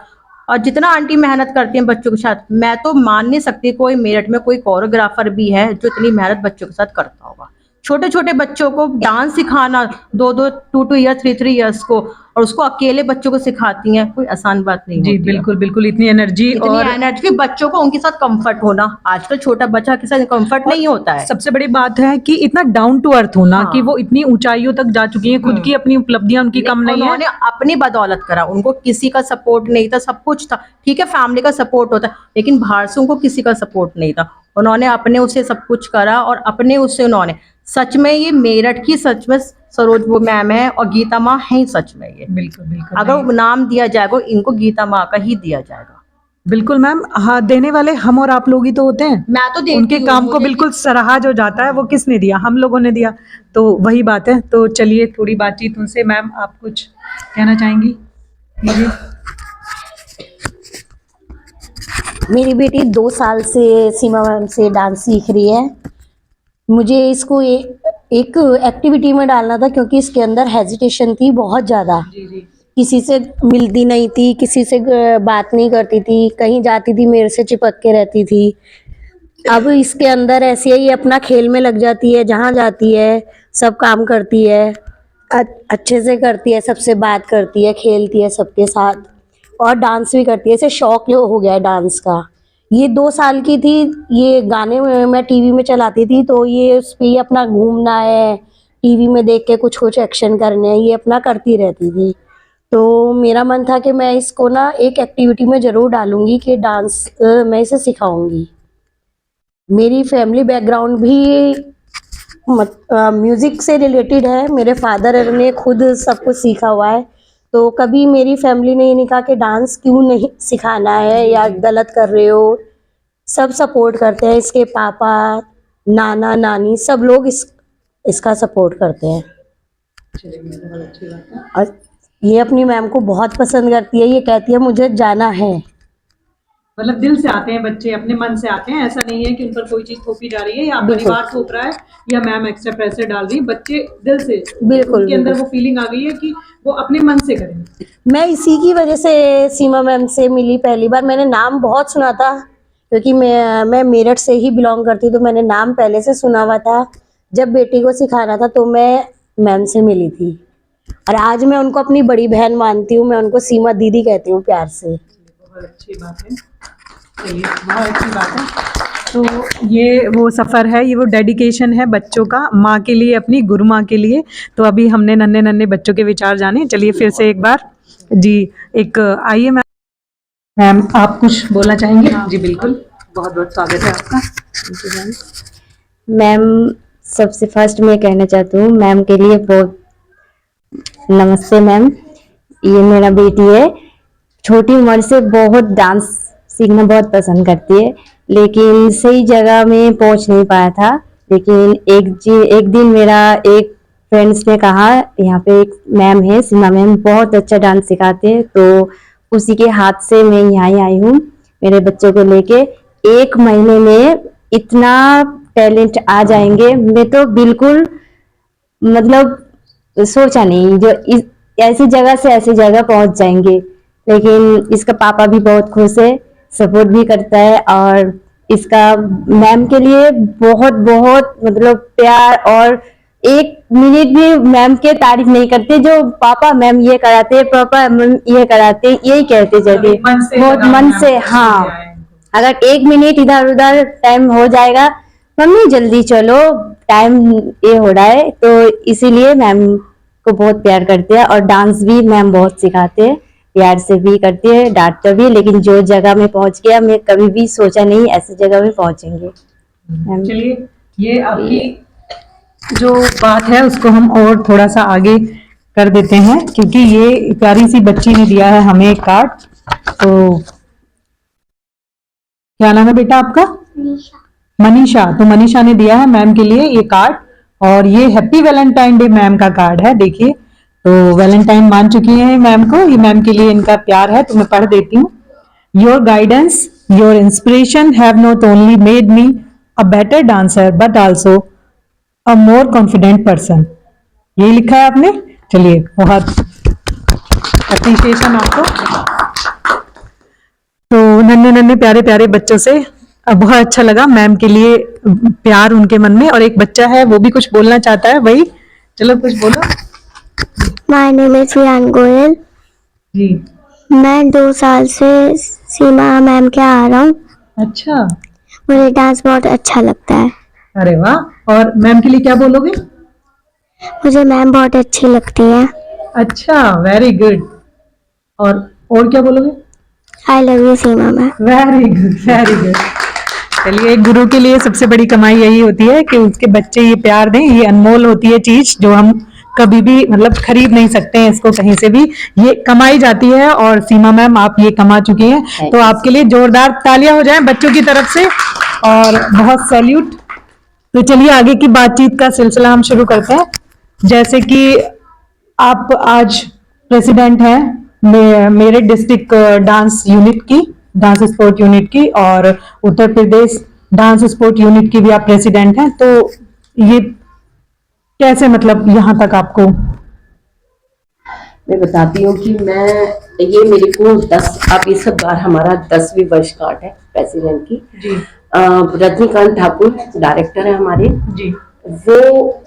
और जितना आंटी मेहनत करती हैं बच्चों के साथ, मैं तो मान नहीं सकती कोई मेरठ में कोई कोरियोग्राफर भी है जो इतनी मेहनत बच्चों के साथ करता होगा। छोटे छोटे बच्चों को डांस सिखाना, 2 ईयर 3 ईयर्स को, और उसको अकेले बच्चों को सिखाती हैं, कोई आसान बात नहीं जी होती है। बिल्कुल बिल्कुल, इतनी एनर्जी इतनी और एनर्जी, बच्चों को उनके साथ कंफर्ट होना, आजकल छोटा बच्चा के साथ कंफर्ट नहीं होता है। सबसे बड़ी बात है कि इतना डाउन टू अर्थ होना, हाँ। कि वो इतनी ऊंचाइयों तक जा चुकी हैं, खुद की अपनी उपलब्धियां उनकी कम नहीं है। उन्होंने अपनी बदौलत करा, उनको किसी का सपोर्ट नहीं था, सब कुछ था। ठीक है फैमिली का सपोर्ट होता है, लेकिन बाहर से उनको किसी का सपोर्ट नहीं था। उन्होंने अपने उसे सब कुछ करा और अपने उससे उन्होंने, सच में ये मेरठ की सच में सरोज वो मैम है और गीता माँ है सच में ये। बिल्कुल बिल्कुल अगर नाम दिया जाएगा इनको गीता माँ का ही दिया जाएगा। बिल्कुल मैम, हाँ देने वाले हम और आप लोग ही तो होते हैं। मैं तो देती उनके हूँ, काम को मुझे बिल्कुल सराहा जो जाता है वो किसने दिया, हम लोगों ने दिया। तो वही बात है। तो चलिए थोड़ी बातचीत उनसे। मैम आप कुछ कहना चाहेंगी मुझे? मेरी बेटी 2 साल से सीमा मैम से डांस सीख रही है। मुझे इसको एक एक्टिविटी में डालना था क्योंकि इसके अंदर हेजिटेशन थी बहुत ज़्यादा। जी जी। किसी से मिलती नहीं थी, किसी से बात नहीं करती थी, कहीं जाती थी मेरे से चिपक के रहती थी। अब इसके अंदर ऐसे ही अपना खेल में लग जाती है, जहाँ जाती है सब काम करती है, अच्छे से करती है, सबसे बात करती है, खेलती है सबके साथ और डांस भी करती है। इसे शौक हो गया है डांस का। ये 2 साल की थी, ये गाने मैं टीवी में चलाती थी तो ये उस पे अपना घूमना है, टीवी में देख के कुछ कुछ एक्शन करने हैं, ये अपना करती रहती थी। तो मेरा मन था कि मैं इसको ना एक एक्टिविटी में ज़रूर डालूंगी कि डांस मैं इसे सिखाऊंगी। मेरी फैमिली बैकग्राउंड भी म्यूज़िक से रिलेटेड है। मेरे फादर ने खुद सब कुछ सीखा हुआ है, तो कभी मेरी फैमिली ने ये नहीं कहा कि डांस क्यों नहीं सिखाना है या गलत कर रहे हो। सब सपोर्ट करते हैं, इसके पापा, नाना नानी सब लोग इसका सपोर्ट करते हैं। और ये अपनी मैम को बहुत पसंद करती है, ये कहती है मुझे जाना है। मतलब दिल से आते हैं बच्चे, अपने मन से आते हैं। ऐसा नहीं है कि उन पर कोई चीज थोपी जा रही है या बिल्कुल। परिवार थोप रहा है या मैम एक्स्ट्रा प्रेशर डाल रही है। बच्चे दिल से, बिल्कुल, उनके अंदर बिल्कुल। वो फीलिंग आ गई है कि वो अपने मन से करें। मैं इसी की वजह से सीमा मैम से मिली पहली बार। मैंने नाम बहुत सुना था क्योंकि मैं मेरठ से ही बिलोंग करती, तो मैंने नाम पहले से सुना हुआ था। जब बेटी को सिखाना था तो मैं मैम से मिली थी और आज मैं उनको अपनी बड़ी बहन मानती हूँ। मैं उनको सीमा दीदी कहती हूँ प्यार से। बहुत अच्छी बात है। चलिए बहुत अच्छी बात है। तो ये वो सफ़र है, ये वो डेडिकेशन है बच्चों का, माँ के लिए, अपनी गुरु माँ के लिए। तो अभी हमने नन्हे नन्हे बच्चों के विचार जाने। चलिए फिर से एक बार जी, एक आइए मैम। मैम आप कुछ बोलना चाहेंगे? जी बिल्कुल, बहुत बहुत स्वागत है आपका। मैम सबसे फर्स्ट मैं कहना चाहती हूँ मैम के लिए बहुत नमस्ते मैम। ये मेरा बेटी है, छोटी उम्र से बहुत डांस सीखना बहुत पसंद करती है, लेकिन सही जगह में पहुंच नहीं पाया था। लेकिन एक दिन मेरा एक फ्रेंड्स ने कहा यहाँ पे एक मैम है सीमा मैम, बहुत अच्छा डांस सिखाते हैं, तो उसी के हाथ से मैं यहाँ आई हूँ मेरे बच्चों को लेके। 1 महीने में इतना टैलेंट आ जाएंगे, मैं तो बिल्कुल मतलब सोचा नहीं जो ऐसी जगह से ऐसी जगह पहुंच जाएंगे। लेकिन इसका पापा भी बहुत खुश है, सपोर्ट भी करता है और इसका मैम के लिए बहुत बहुत मतलब प्यार, और 1 मिनट भी मैम के तारीफ नहीं करते। जो पापा मैम ये कराते, पापा मैम ये कराते, यही कहते जाते बहुत मन से। हाँ, अगर 1 मिनट इधर उधर टाइम हो जाएगा, मम्मी जल्दी चलो टाइम ये हो रहा है, तो इसीलिए मैम को बहुत प्यार करते हैं। और डांस भी मैम बहुत सिखाते हैं, प्यार से भी करती है, डांटते भी। लेकिन जो जगह में पहुंच गया, मैं कभी भी सोचा नहीं ऐसी जगह में पहुंचेंगे। चलिए ये आपकी जो बात है उसको हम और थोड़ा सा आगे कर देते हैं, क्योंकि ये प्यारी सी बच्ची ने दिया है हमें एक कार्ड। तो क्या नाम है बेटा आपका? मनीषा। तो मनीषा ने दिया है मैम के लिए ये कार्ड, और ये हैप्पी वैलेंटाइन डे मैम का कार्ड है। देखिए, तो वैलेंटाइन मान चुकी हैं मैम को, ये मैम के लिए इनका प्यार है। तो मैं पढ़ देती हूँ। Your guidance, your inspiration have not only made me a better dancer but also a more confident person. यही लिखा है आपने। चलिए, बहुत अप्रिसिएशन आपको। तो नन्हे नन्हे प्यारे प्यारे बच्चों से बहुत अच्छा लगा। मैम के लिए प्यार उनके मन में। और एक बच्चा है, वो भी कुछ बोलना चाहता है। वही, चलो कुछ बोलो। My name is Riyan Goyal. जी। मैं 2 साल से सीमा मैम के आ रहा हूँ। अच्छा, मुझे डांस बहुत अच्छा लगता है। अरे वाह। और मैम के लिए क्या बोलोगे? मुझे मैम बहुत अच्छी लगती है। अच्छा, वेरी गुड। और क्या बोलोगे? I love you Seema ma'am. Very good, very good. चलिए, एक गुरु के लिए सबसे बड़ी कमाई यही होती है कि उसके बच्चे ये प्यार दें। ये अनमोल होती है चीज, जो हम कभी भी मतलब खरीद नहीं सकते हैं इसको कहीं से भी। ये कमाई जाती है, और सीमा मैम आप ये कमा चुकी हैं। तो आपके लिए जोरदार तालियां हो जाएं बच्चों की तरफ से, और बहुत सैल्यूट। तो चलिए, आगे की बातचीत का सिलसिला हम शुरू करते हैं। जैसे कि आप आज प्रेसिडेंट हैं मेरठ डिस्ट्रिक्ट डांस यूनिट की, डांस स्पोर्ट यूनिट की, और Uttar Pradesh dance sport unit की भी आप प्रेसिडेंट हैं। तो ये कैसे, मतलब यहाँ तक आपको? मैं बताती हूँ कि ये मेरे को 10, अब इस बार हमारा 10वीं वर्षगांठ है प्रेसिडेंट की। जी। रजनीकांत ठाकुर डायरेक्टर है हमारे। जी। वो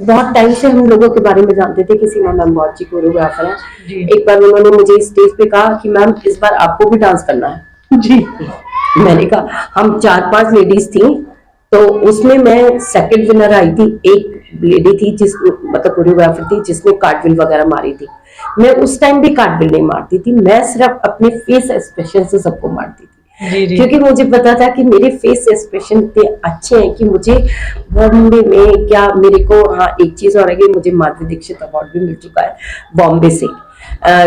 बहुत टाइम से हम लोगों के बारे में जानते थे कि सीमा मैम बहुत अच्छी कोरियोग्राफर है। जी। एक बार उन्होंने मुझे स्टेज पे कहा कि मैम इस बार आपको भी डांस करना है। जी। मैंने कहा, हम 4-5 लेडीज थी, तो उसमें मैं सेकंड विनर आई थी। एक लेडी थी जिस मतलब कोरियोग्राफर थी जिसने कार्टविल वगैरह मारी थी। मैं उस टाइम भी कार्टविल नहीं मारती थी, मैं सिर्फ अपने फेस एक्सप्रेशन से सबको मारती थी। जी। जी। क्योंकि मुझे पता था कि मेरे फेस एक्सप्रेशन इतने अच्छे हैं कि मुझे बॉम्बे में क्या, मेरे को हाँ एक चीज और है कि मुझे माधुरी दीक्षित अवार्ड भी मिल चुका है बॉम्बे से।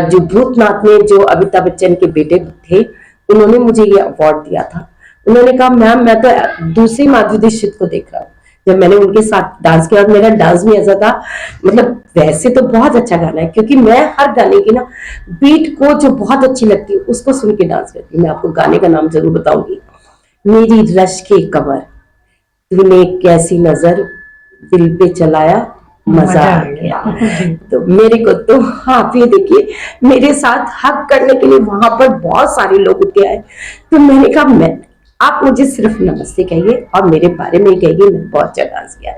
जो भूतनाथ में जो अमिताभ बच्चन के बेटे थे, उन्होंने मुझे ये अवार्ड दिया था। उन्होंने कहा मैम मैं तो दूसरी माधुरी दीक्षित को देख रहा हूँ। जब मैंने उनके साथ डांस किया, और मेरा डांस भी ऐसा था, मतलब वैसे तो बहुत अच्छा गाना है, क्योंकि मैं हर गाने की ना बीट को जो बहुत अच्छी लगती है उसको सुन के डांस करती हूँ। मैं आपको गाने का नाम जरूर बताऊंगी। मेरी रश के कमर, तूने कैसी नजर दिल पे चलाया, मजा आ गया। तो मेरे को तो आप ये देखिए, मेरे साथ हक करने के लिए वहां पर बहुत सारे लोग उठ के आए। तो मैंने कहा आप मुझे सिर्फ नमस्ते कहिए और मेरे बारे में कहिए, मैं बहुत अच्छा डांस किया।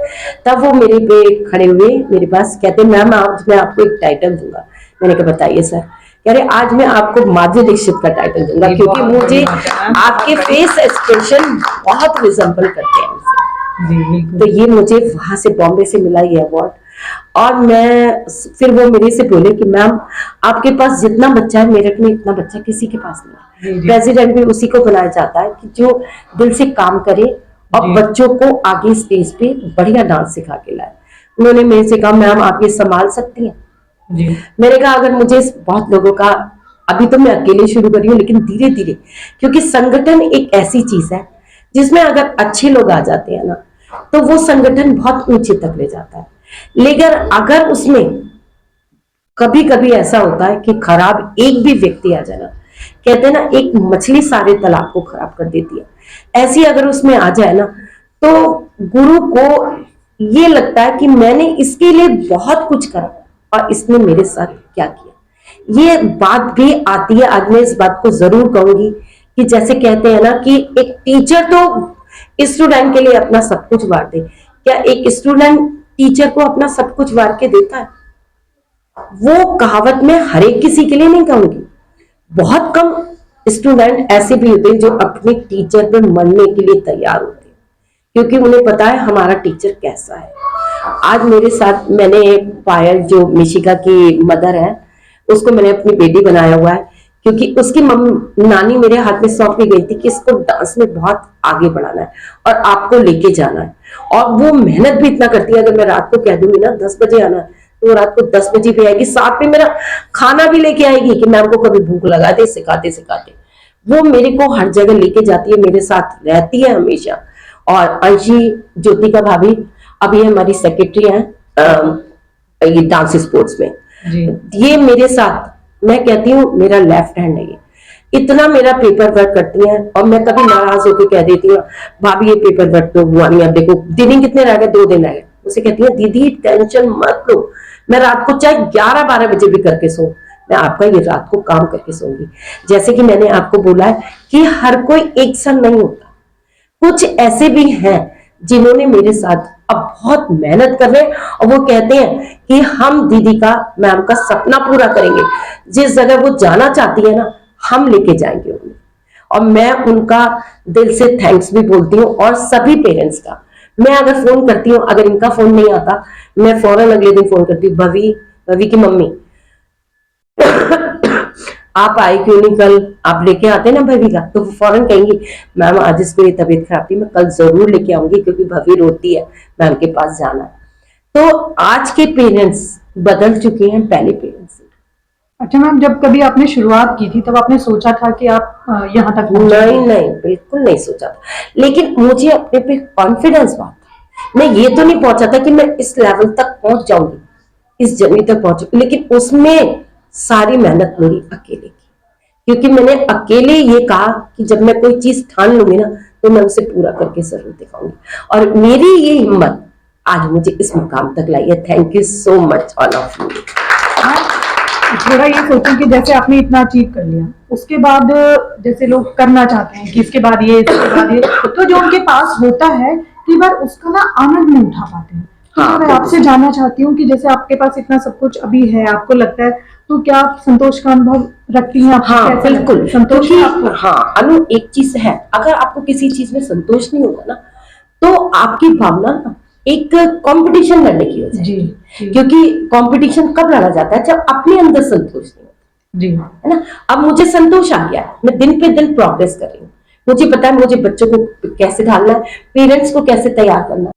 तब वो मेरे पे खड़े हुए मेरे पास, कहते मैम आज मैं आपको एक टाइटल दूंगा। मैंने कहा बताइए सर। कह रहे आज मैं आपको माधुरी दीक्षित का टाइटल दूंगा, क्योंकि मुझे आपके फेस एक्सप्रेशन बहुत रिजेंबल करते हैं उनसे। तो ये मुझे वहां से बॉम्बे से मिला ये अवार्ड। और मैं फिर वो मेरे से बोले कि मैम आपके पास जितना बच्चा है मेरठ में, इतना बच्चा किसी के पास नहीं है। प्रेसिडेंट भी उसी को बनाया जाता है कि जो दिल से काम करे और बच्चों को आगे स्टेज पे बढ़िया डांस सिखा के लाए। उन्होंने मेरे से कहा मैम आप ये संभाल सकती हैं? जी। मैंने कहा अगर मुझे बहुत लोगों का, अभी तो मैं अकेले शुरू करी हूँ, लेकिन धीरे धीरे, क्योंकि संगठन एक ऐसी चीज है जिसमें अगर अच्छे लोग आ जाते हैं ना, तो वो संगठन बहुत ऊंचे तक ले जाता है। लेकिन अगर उसमें कभी कभी ऐसा होता है कि खराब एक भी व्यक्ति आ जाए ना, कहते हैं ना एक मछली सारे तालाब को खराब कर देती है, ऐसी अगर उसमें आ जाए ना, तो गुरु को ये लगता है कि मैंने इसके लिए बहुत कुछ करा और इसने मेरे साथ क्या किया। ये बात भी आती है। आज मैं इस बात को जरूर कहूंगी कि जैसे कहते हैं ना कि एक टीचर तो स्टूडेंट के लिए अपना सब कुछ वार दे, क्या एक स्टूडेंट टीचर को अपना सब कुछ वार के देता है? वो कहावत मैं हर एक किसी के लिए नहीं कहूंगी। बहुत कम स्टूडेंट ऐसे भी होते हैं जो अपने टीचर पे मरने के लिए तैयार होते हैं, क्योंकि उन्हें पता है हमारा टीचर कैसा है। आज मेरे साथ मैंने पायल, जो मिशिका की मदर है, उसको मैंने अपनी बेटी बनाया हुआ है, क्योंकि उसकी मम्मी नानी मेरे हाथ में सौंप के गई थी कि इसको डांस में बहुत आगे बढ़ाना है और आपको लेके जाना है। और वो मेहनत भी इतना करती है, अगर मैं रात को कह दूंगी ना 10 बजे आना है, तो वो रात को 10 बजे पे आएगी, साथ में मेरा खाना भी लेके आएगी कि मैम को कभी भूख लगा दे, सिखाते सिखाते वो मेरे को हर जगह लेके जाती है, मेरे साथ रहती है हमेशा। और अंशी ज्योतिका भाभी अभी हमारी सेक्रेटरी है ये डांस स्पोर्ट्स में, जी ये मेरे साथ, मैं कहती हूँ मेरा लेफ्ट हैंड है ये, इतना मेरा पेपर वर्क करती हैं। और मैं कभी नाराज होकर कह देती हूँ भाभी ये पेपर वर्क तो हुआ नहीं, अब देखो दिन ही कितने रह गए, 2 दिन रह गए, उसे कहती है दीदी टेंशन मत लो, मैं रात को चाहे 11-12 बजे भी करके सो, मैं आपका ये रात को काम करके सोऊंगी। जैसे कि मैंने आपको बोला है कि हर कोई एक सन नहीं होता, कुछ ऐसे भी हैं जिन्होंने मेरे साथ अब बहुत मेहनत कर रहे हैं और वो कहते हैं कि हम दीदी का, मैम का सपना पूरा करेंगे, जिस जगह वो जाना चाहती है ना हम लेके जाएंगे उन्हें। और मैं उनका दिल से थैंक्स भी बोलती हूँ और सभी पेरेंट्स का। मैं अगर फोन करती हूँ, अगर इनका फोन नहीं आता, मैं फौरन अगले दिन फोन करती हूँ, भवी की मम्मी आप आए क्यों नहीं, कल आप लेके आते ना भवी का, तो वो फौरन कहेंगी मैम आज इसको ये तबीयत खराब थी, मैं कल जरूर लेके आऊंगी क्योंकि भवी रोती है, मैम के पास जाना है। तो आज के पेरेंट्स बदल चुके हैं पहले पेरेंट्स से। अच्छा मैम, जब कभी आपने शुरुआत की थी तब आपने सोचा था कि आप यहाँ तक पहुंचेंगे? नहीं बिल्कुल नहीं सोचा था, लेकिन मुझे अपने पे कॉन्फिडेंस बहुत था। मैं ये तो नहीं पहुंचा था कि मैं इस लेवल तक पहुंच जाऊंगी, इस जर्नी तक पहुंचूंगी, लेकिन उसमें सारी मेहनत मेरी अकेले की, क्योंकि मैंने अकेले ये कहा कि जब मैं कोई चीज ठान लूंगी ना तो मैं उसे पूरा करके जरूर दिखाऊंगी। और मेरी ये हिम्मत आज मुझे इस मुकाम तक लाई है। Thank you so much all of you. थोड़ा ये सोचें कि जैसे आपने इतना अचीव कर लिया, उसके बाद जैसे लोग करना चाहते हैं कि इसके बाद ये, इसके बाद ये, तो जो उनके पास होता है कई बार उसका ना आनंद नहीं उठा पाते हैं। तो हाँ, मैं आपसे जानना चाहती हूँ कि जैसे आपके पास इतना सब कुछ अभी है, आपको लगता है, तो क्या आप संतोष का अनुभव रखती हैं? आपको हाँ कैसा लगता है? बिल्कुल, संतोष क्योंकि है आपको? हाँ अनु, एक चीज है, अगर आपको किसी चीज में संतोष नहीं होगा ना तो आपकी भावना ना एक कंपटीशन लड़ने की हो जाएगी। जी क्योंकि कंपटीशन कब लड़ा जाता है, जब अपने अंदर संतोष नहीं होता, जी है ना। अब मुझे संतोष आ गया है, मैं दिन पे दिन प्रोग्रेस कर रही हूँ, मुझे पता है मुझे बच्चों को कैसे ढालना है, पेरेंट्स को कैसे तैयार करना है।